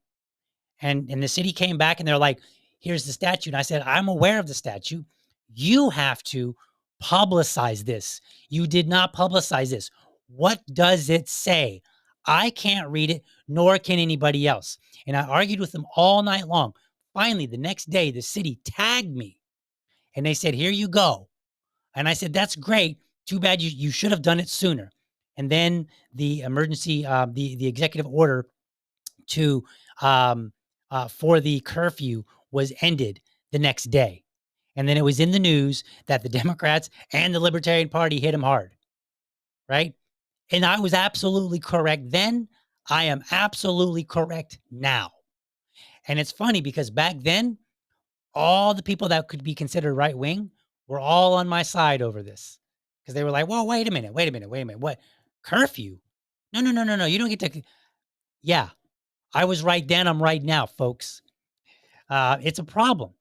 And the city came back and they're like, here's the statute. And I said, I'm aware of the statute. You have to publicize this. You did not publicize this. What does it say? I can't read it, nor can anybody else. And I argued with them all night long. Finally, the next day, the city tagged me and they said, here you go. And I said, that's great. Too bad you should have done it sooner. And then the emergency, the executive order to for the curfew was ended the next day. And then it was in the news that the Democrats and the Libertarian Party hit him hard, right? And I was absolutely correct then. I am absolutely correct now. And it's funny because back then, all the people that could be considered right wing were all on my side over this because they were like, well, wait a minute. What? Curfew? No. You don't get to. Yeah, I was right then. I'm right now, folks. It's a problem.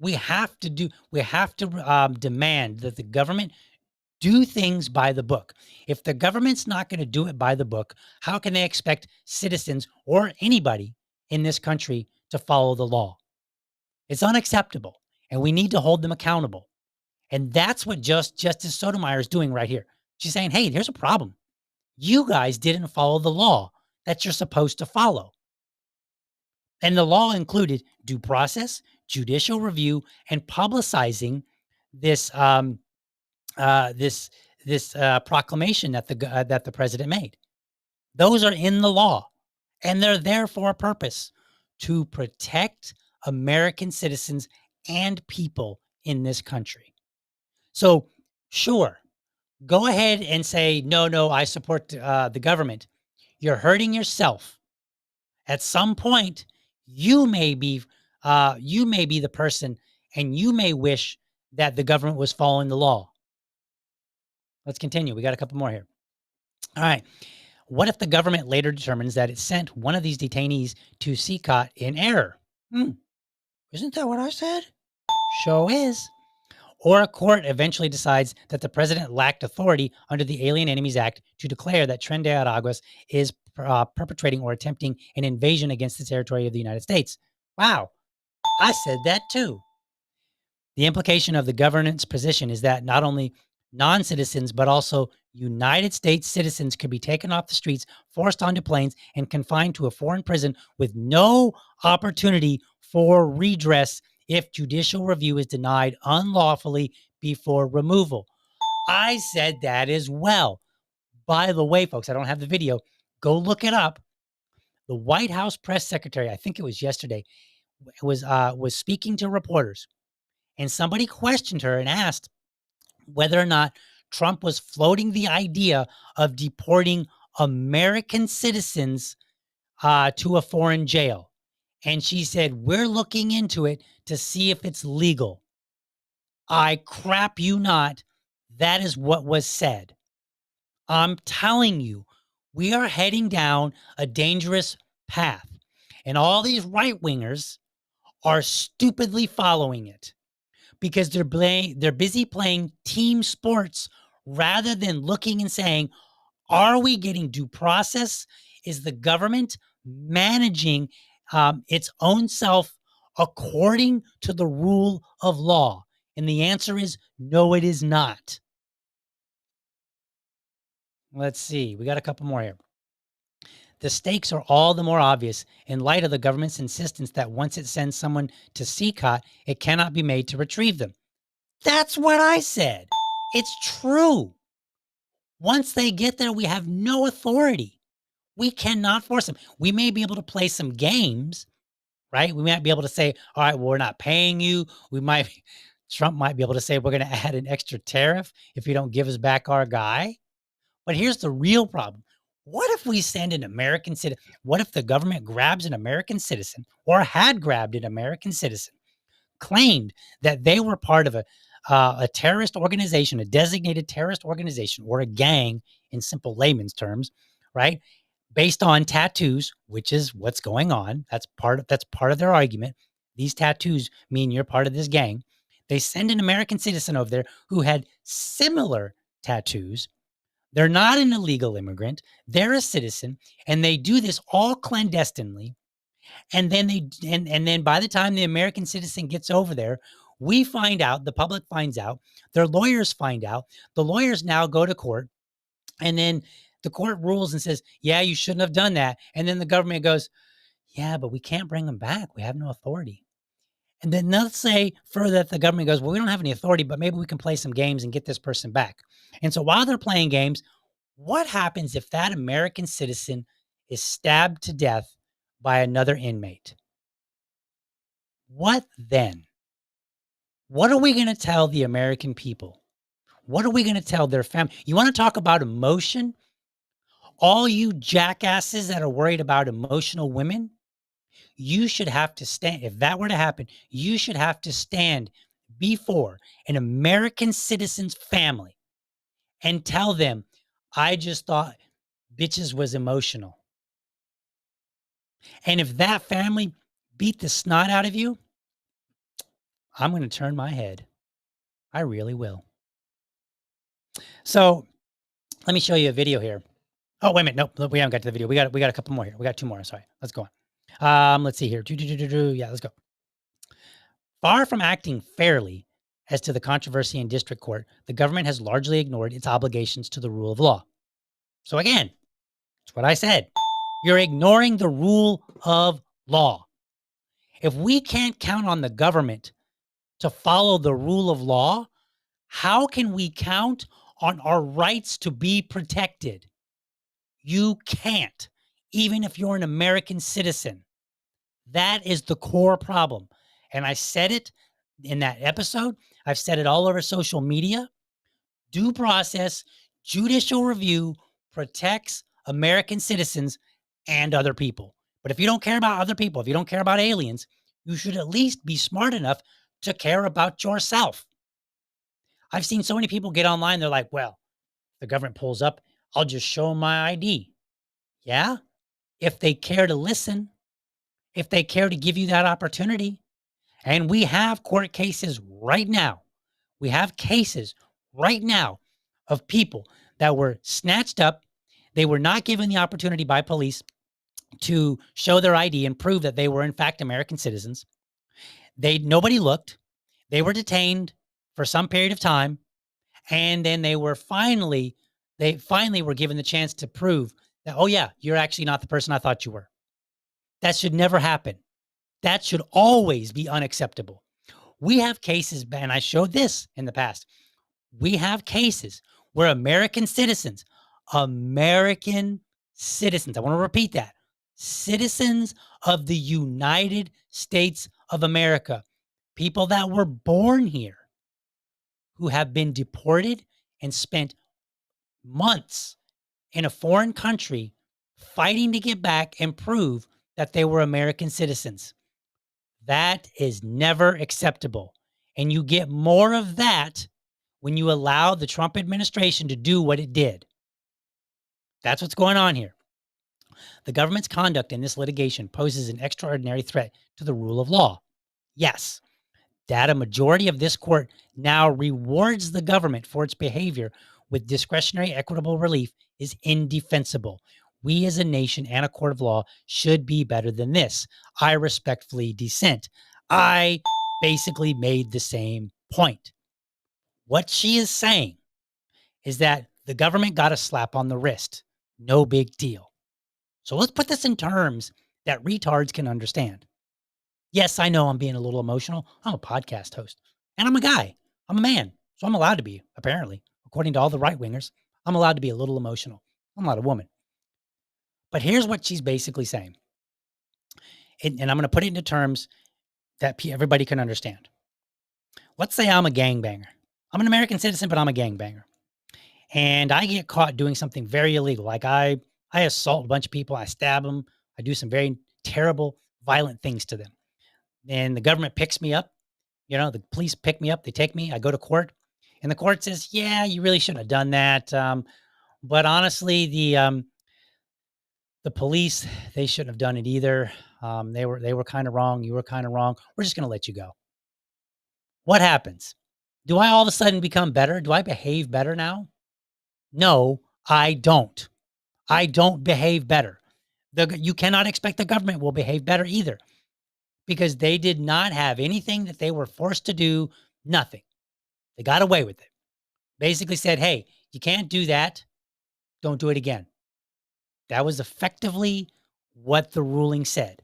We have to demand that the government do things by the book. If the government's not going to do it by the book, how can they expect citizens or anybody in this country to follow the law? It's unacceptable, and we need to hold them accountable. And that's what Justice Sotomayor is doing right here. She's saying, hey, here's a problem. You guys didn't follow the law that you're supposed to follow. And the law included due process, judicial review, and publicizing this proclamation that the president made. Those are in the law, and they're there for a purpose: to protect American citizens and people in this country. So, sure, go ahead and say, no, no, I support the government. You're hurting yourself. At some point, you may be, you may be the person, and you may wish that the government was following the law. Let's continue. We got a couple more here. All right. What if the government later determines that it sent one of these detainees to SCOT in error? Hmm. Isn't that what I said? Show is. Or a court eventually decides that the president lacked authority under the Alien Enemies Act to declare that Tren de Araguas is perpetrating or attempting an invasion against the territory of the United States. Wow, I said that too. The implication of the governance position is that not only non-citizens, but also United States citizens could be taken off the streets, forced onto planes, and confined to a foreign prison with no opportunity for redress if judicial review is denied unlawfully before removal. I said that as well. By the way, folks, I don't have the video. Go look it up. The White House press secretary, I think it was yesterday, was speaking to reporters, and somebody questioned her and asked whether or not Trump was floating the idea of deporting American citizens to a foreign jail. And she said, we're looking into it to see if it's legal. I crap you not. That is what was said. I'm telling you, we are heading down a dangerous path. And all these right wingers are stupidly following it because they're busy playing team sports rather than looking and saying, are we getting due process? Is the government managing its own self according to the rule of law? And the answer is no, it is not. Let's see. We got a couple more here. The stakes are all the more obvious in light of the government's insistence that once it sends someone to SCOT, it cannot be made to retrieve them. That's what I said. It's true. Once they get there, we have no authority. We cannot force them. We may be able to play some games, right? We might be able to say, all right, well, we're not paying you. Trump might be able to say, we're going to add an extra tariff if you don't give us back our guy. But here's the real problem. What if we send an American citizen? What if the government grabs an American citizen or had grabbed an American citizen, claimed that they were part of a terrorist organization, a designated terrorist organization, or a gang in simple layman's terms, right? Based on tattoos, which is what's going on. That's part of their argument. These tattoos mean you're part of this gang. They send an American citizen over there who had similar tattoos. They're not an illegal immigrant. They're a citizen, and they do this all clandestinely. And then and then by the time the American citizen gets over there, we find out, the public finds out, their lawyers find out, the lawyers now go to court, and then the court rules and says, yeah, you shouldn't have done that. And then the government goes, yeah, but we can't bring them back. We have no authority. And then let's say further that the government goes, well, we don't have any authority, but maybe we can play some games and get this person back. And so while they're playing games, what happens if that American citizen is stabbed to death by another inmate? What then? What are we going to tell the American people? What are we going to tell their family? You want to talk about emotion? All you jackasses that are worried about emotional women, you should have to stand. If that were to happen, you should have to stand before an American citizen's family and tell them, I just thought bitches was emotional. And if that family beat the snot out of you, I'm going to turn my head. I really will. So let me show you a video here. Oh, wait a minute. Nope, we haven't got to the video. We got a couple more here. We got two more. Sorry. Let's go on. Let's see here. Yeah, let's go. Far from acting fairly as to the controversy in district court, the government has largely ignored its obligations to the rule of law. So again, that's what I said. You're ignoring the rule of law. If we can't count on the government to follow the rule of law, how can we count on our rights to be protected? You can't, even if you're an American citizen. That is the core problem. And I said it in that episode. I've said it all over social media. Due process, judicial review protects American citizens and other people. But if you don't care about other people, if you don't care about aliens, you should at least be smart enough to care about yourself. I've seen so many people get online, they're like, well, the government pulls up, I'll just show them my ID. Yeah, if they care to listen, if they care to give you that opportunity. And we have court cases right now. We have cases right now of people that were snatched up. They were not given the opportunity by police to show their ID and prove that they were in fact American citizens. Nobody looked. They were detained for some period of time, and then they finally were given the chance to prove that, oh yeah, you're actually not the person I thought you were. That should never happen. That should always be unacceptable. We have cases, and I showed this in the past. We have cases where American citizens, I want to repeat that, citizens of the United States of America, people that were born here, who have been deported and spent months in a foreign country fighting to get back and prove that they were American citizens. That is never acceptable. And you get more of that when you allow the Trump administration to do what it did. That's what's going on here. The government's conduct in this litigation poses an extraordinary threat to the rule of law. Yes, that a majority of this court now rewards the government for its behavior with discretionary equitable relief is indefensible. We as a nation and a court of law should be better than this. I respectfully dissent. I basically made the same point. What she is saying is that the government got a slap on the wrist. No big deal. So let's put this in terms that retards can understand. Yes, I know I'm being a little emotional. I'm a podcast host, and I'm a guy. I'm a man, so I'm allowed to be, apparently. According to all the right-wingers, I'm allowed to be a little emotional. I'm not a woman. But here's what she's basically saying. And I'm going to put it into terms that everybody can understand. Let's say I'm a gangbanger. I'm an American citizen, but I'm a gangbanger. And I get caught doing something very illegal. Like I assault a bunch of people. I stab them. I do some very terrible, violent things to them. And the government picks me up. You know, the police pick me up. They take me. I go to court. And the court says, yeah, you really shouldn't have done that. But honestly, the police, they shouldn't have done it either. They were kind of wrong. You were kind of wrong. We're just going to let you go. What happens? Do I all of a sudden become better? Do I behave better now? No, I don't. I don't behave better. You cannot expect the government will behave better either, because they did not have anything that they were forced to do. Nothing. They got away with it. Basically said, hey, you can't do that. Don't do it again. That was effectively what the ruling said.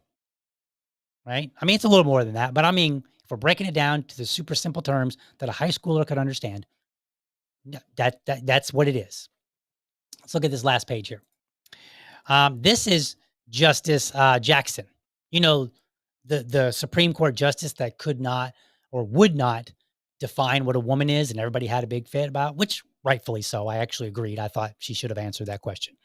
Right? I mean, it's a little more than that, but I mean, if we're breaking it down to the super simple terms that a high schooler could understand, that's what it is. Let's look at this last page here. This is Justice Jackson. You know, the Supreme Court justice that could not or would not define what a woman is, and everybody had a big fit about, which rightfully so. I actually agreed. I thought she should have answered that question.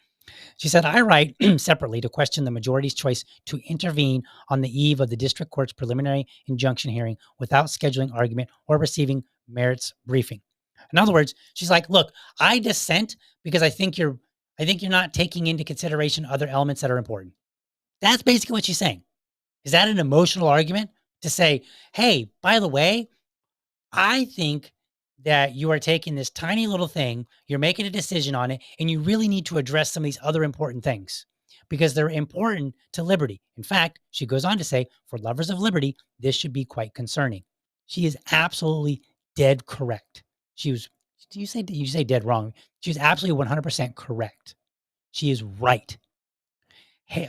She said, I write separately to question the majority's choice to intervene on the eve of the district court's preliminary injunction hearing without scheduling argument or receiving merits briefing. In other words, she's like, look, I dissent because I think you're not taking into consideration other elements that are important. That's basically what she's saying. Is that an emotional argument to say, hey, by the way, I think that you are taking this tiny little thing, you're making a decision on it, and you really need to address some of these other important things because they're important to liberty. In fact, she goes on to say, for lovers of liberty, this should be quite concerning. She is absolutely dead correct. You say dead wrong. She was absolutely 100% correct. She is right. Hey,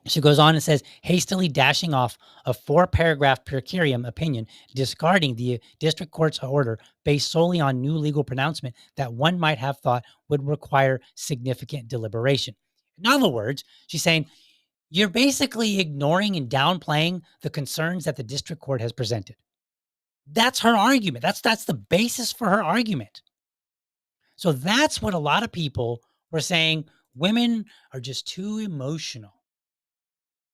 she goes on and says, hastily dashing off a 4-paragraph per curiam opinion, discarding the district court's order based solely on new legal pronouncement that one might have thought would require significant deliberation. In other words, she's saying, you're basically ignoring and downplaying the concerns that the district court has presented. That's her argument. That's the basis for her argument. So that's what a lot of people were saying. Women are just too emotional.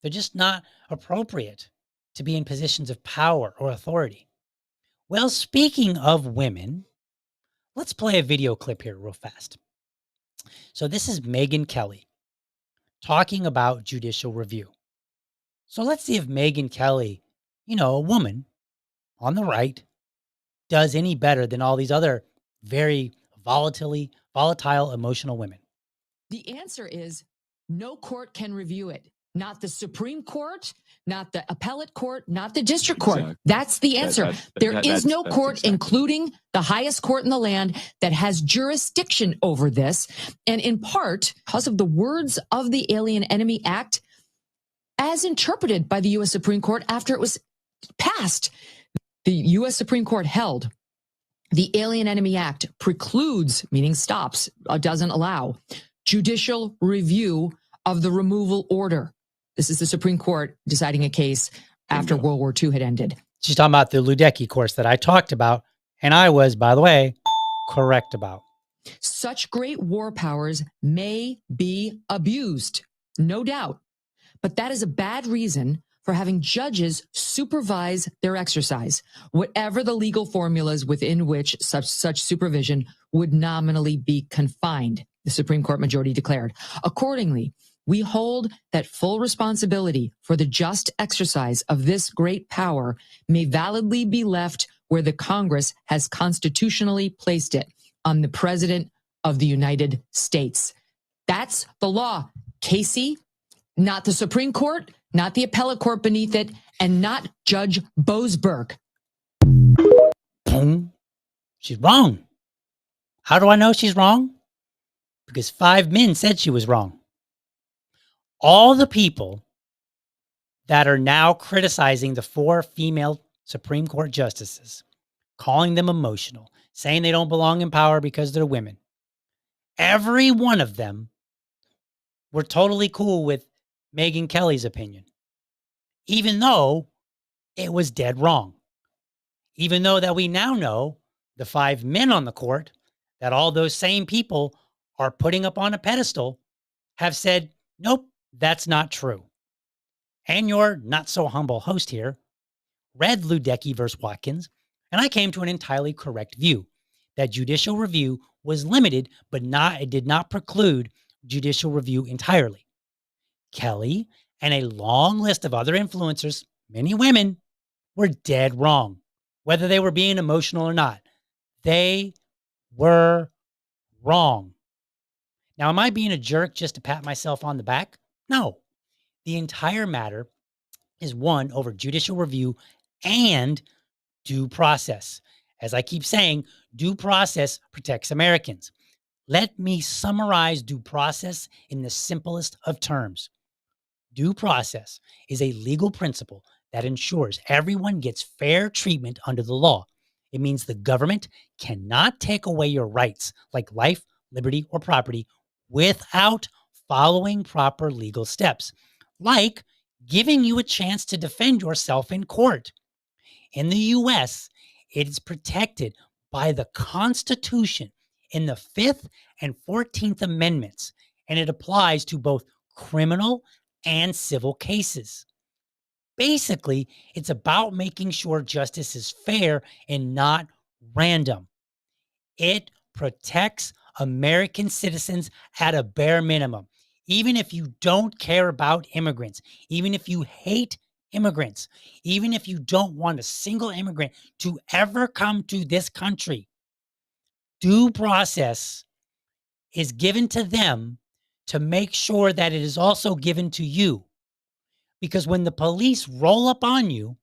They're just not appropriate to be in positions of power or authority. Well, speaking of women, let's play a video clip here real fast. So this is Megyn Kelly talking about judicial review. So let's see if Megyn Kelly, a woman on the right, does any better than all these other very volatile, emotional women. The answer is no court can review it. Not the Supreme Court, not the appellate court, not the district court. Exactly. That's the answer. There is no court, including the highest court in the land, that has jurisdiction over this. And in part, because of the words of the Alien Enemy Act, as interpreted by the U.S. Supreme Court after it was passed, the U.S. Supreme Court held the Alien Enemy Act precludes, meaning stops, doesn't allow, judicial review of the removal order. This is the Supreme Court deciding a case after World War II had ended. She's talking about the Ludecky course that I talked about, and I was, by the way, correct about. Such great war powers may be abused, no doubt, but that is a bad reason for having judges supervise their exercise, whatever the legal formulas within which such supervision would nominally be confined, the Supreme Court majority declared. Accordingly, we hold that full responsibility for the just exercise of this great power may validly be left where the Congress has constitutionally placed it, on the President of the United States. That's the law, Casey, not the Supreme Court, not the appellate court beneath it, and not Judge Boasberg. Boom. She's wrong. How do I know she's wrong? Because 5 men said she was wrong. All the people that are now criticizing the 4 female Supreme Court justices, calling them emotional, saying they don't belong in power because they're women, every one of them were totally cool with Megyn Kelly's opinion, even though it was dead wrong. Even though that we now know the 5 men on the court that all those same people are putting up on a pedestal have said, nope, that's not true. And your not so humble host here read Ludecky versus Watkins, and I came to an entirely correct view that judicial review was limited, but it did not preclude judicial review entirely. Kelly and a long list of other influencers, many women, were dead wrong, whether they were being emotional or not. They were wrong. Now, am I being a jerk just to pat myself on the back? No. The entire matter is one over judicial review and due process. As I keep saying, due process protects Americans. Let me summarize due process in the simplest of terms. Due process is a legal principle that ensures everyone gets fair treatment under the law. It means the government cannot take away your rights like life, liberty, or property without following proper legal steps, like giving you a chance to defend yourself in court. In the U.S., it is protected by the Constitution in the 5th and 14th Amendments, and it applies to both criminal and civil cases. Basically, it's about making sure justice is fair and not random. It protects American citizens at a bare minimum. Even if you don't care about immigrants, even if you hate immigrants, even if you don't want a single immigrant to ever come to this country, due process is given to them to make sure that it is also given to you. Because when the police roll up on you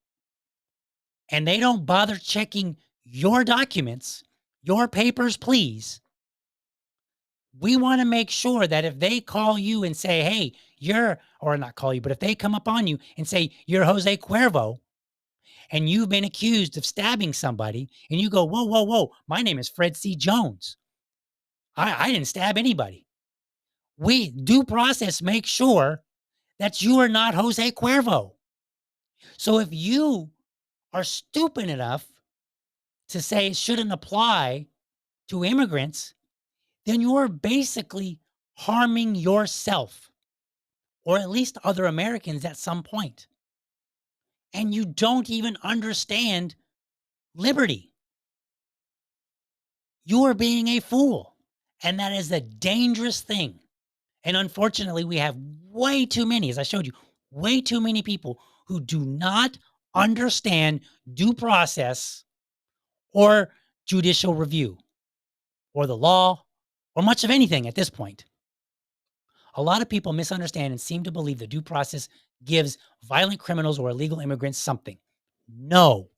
and they don't bother checking your documents, your papers, please, we want to make sure that if they call you and say, hey, or not call you, but if they come up on you and say, you're Jose Cuervo, and you've been accused of stabbing somebody, and you go, whoa, my name is Fred C. Jones. I didn't stab anybody. We due process make sure that you are not Jose Cuervo. So if you are stupid enough to say it shouldn't apply to immigrants, then you're basically harming yourself or at least other Americans at some point. And you don't even understand liberty. You are being a fool. And that is a dangerous thing. And unfortunately, we have way too many, as I showed you, way too many people who do not understand due process or judicial review or the law or much of anything at this point. A lot of people misunderstand and seem to believe that due process gives violent criminals or illegal immigrants something. No,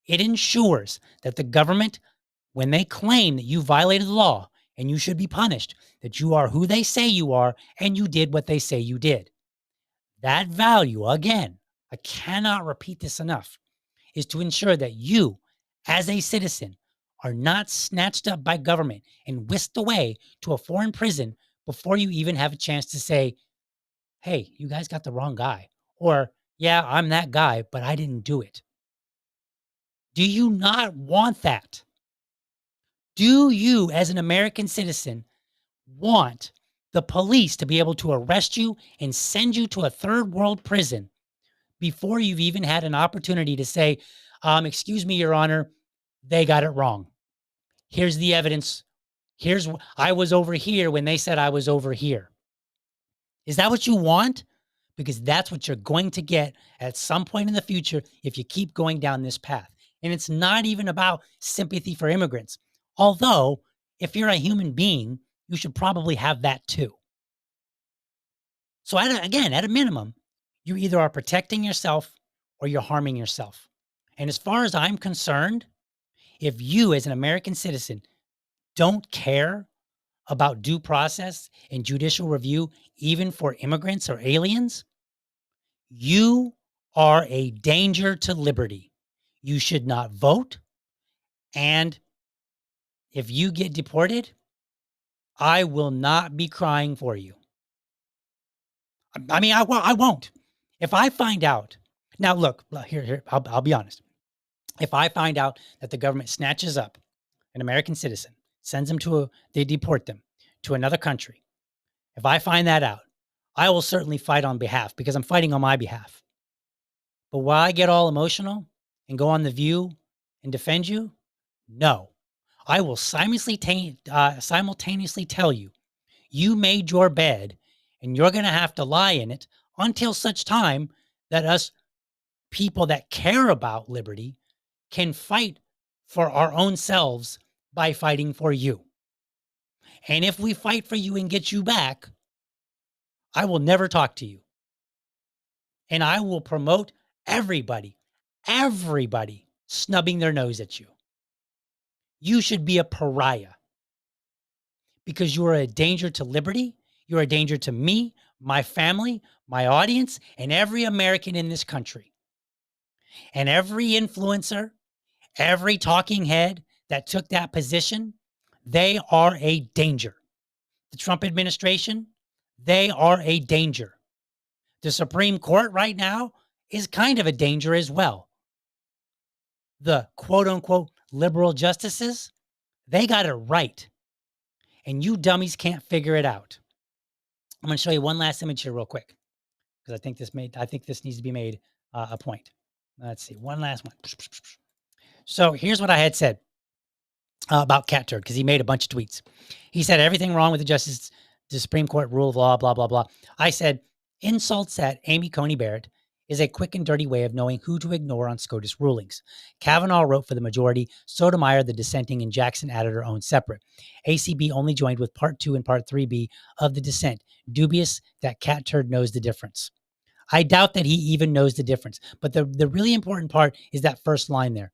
it ensures that the government, when they claim that you violated the law and you should be punished, that you are who they say you are and you did what they say you did. That value, again, I cannot repeat this enough, is to ensure that you, as a citizen, are not snatched up by government and whisked away to a foreign prison before you even have a chance to say, hey, you guys got the wrong guy. Or, yeah, I'm that guy, but I didn't do it. Do you not want that? Do you, as an American citizen, want the police to be able to arrest you and send you to a third world prison before you've even had an opportunity to say, excuse me, Your Honor, they got it wrong. Here's the evidence. I was over here when they said I was over here. Is that what you want? Because that's what you're going to get at some point in the future if you keep going down this path. And it's not even about sympathy for immigrants. Although, if you're a human being, you should probably have that too. So at a minimum, you either are protecting yourself or you're harming yourself. And as far as I'm concerned, if you as an American citizen don't care about due process and judicial review, even for immigrants or aliens, you are a danger to liberty. You should not vote. And if you get deported, I will not be crying for you. I mean, I won't. If I find out, now look, here, I'll be honest. If I find out that the government snatches up an American citizen, sends them they deport them to another country, if I find that out, I will certainly fight on behalf because I'm fighting on my behalf. But will I get all emotional and go on The View and defend you? No. I will simultaneously tell you, you made your bed and you're going to have to lie in it until such time that us people that care about liberty can fight for our own selves by fighting for you. And if we fight for you and get you back, I will never talk to you. And I will promote everybody snubbing their nose at you. You should be a pariah because you are a danger to liberty. You're a danger to me, my family, my audience, and every American in this country. And every influencer, every talking head that took that position, they are a danger. The Trump administration, they are a danger. The Supreme Court right now is kind of a danger as well. The quote unquote liberal justices, they got it right. And you dummies can't figure it out. I'm going to show you one last image here real quick because I think this needs to be made a point. Let's see, one last one. So here's what I had said about Cat Turd because he made a bunch of tweets. He said everything wrong with the Supreme Court rule of law, blah, blah, blah. I said insults at Amy Coney Barrett is a quick and dirty way of knowing who to ignore on SCOTUS rulings. Kavanaugh wrote for the majority, Sotomayor, the dissenting, and Jackson added her own separate. ACB only joined with Part 2 and Part 3B of the dissent. Dubious that Cat Turd knows the difference. I doubt that he even knows the difference. But the really important part is that first line there.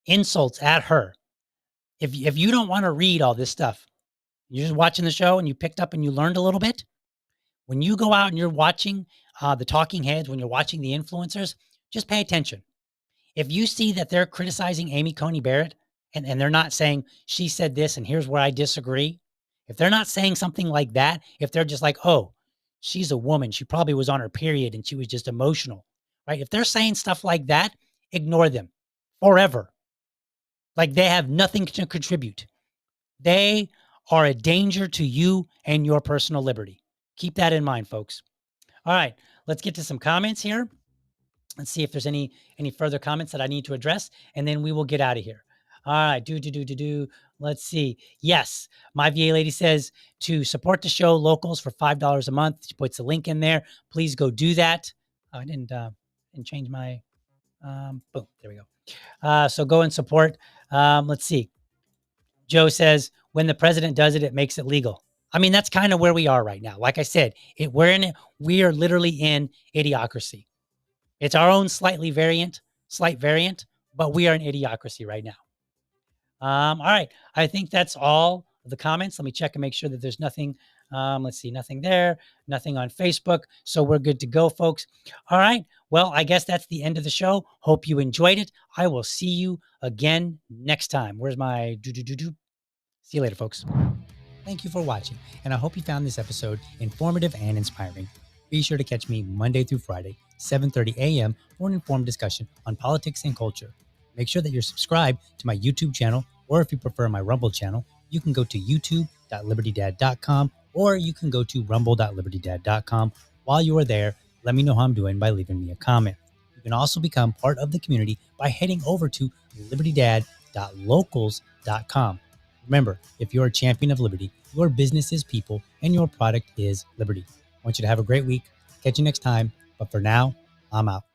Insults at her. If you don't want to read all this stuff, you're just watching the show and you picked up and you learned a little bit. When you go out and you're watching the talking heads, when you're watching the influencers, just pay attention. If you see that they're criticizing Amy Coney Barrett and they're not saying she said this and here's where I disagree, if they're not saying something like that, if they're just like, oh, she's a woman, she probably was on her period and she was just emotional, right? If they're saying stuff like that, ignore them forever. Like they have nothing to contribute. They are a danger to you and your personal liberty. Keep that in mind, folks. All right, let's get to some comments here. Let's see if there's any further comments that I need to address, and then we will get out of here. All right, Let's see. Yes, my VA lady says to support the show, locals for $5 a month. She puts a link in there. Please go do that. I didn't change my boom. There we go. So go and support. Let's see. Joe says when the president does it, it makes it legal. I mean, that's kind of where we are right now. Like I said, we are literally in idiocracy. It's our own slight variant, but we are in idiocracy right now. All right. I think that's all the comments. Let me check and make sure that there's nothing. Let's see, nothing there, nothing on Facebook. So we're good to go, folks. All right. Well, I guess that's the end of the show. Hope you enjoyed it. I will see you again next time. Where's my do? See you later, folks. Thank you for watching, and I hope you found this episode informative and inspiring. Be sure to catch me Monday through Friday, 7:30 a.m. for an informed discussion on politics and culture. Make sure that you're subscribed to my YouTube channel, or if you prefer my Rumble channel, you can go to youtube.libertydad.com, or you can go to rumble.libertydad.com. While you are there, let me know how I'm doing by leaving me a comment. You can also become part of the community by heading over to libertydad.locals.com. Remember, if you're a champion of liberty, your business is people and your product is liberty. I want you to have a great week. Catch you next time. But for now, I'm out.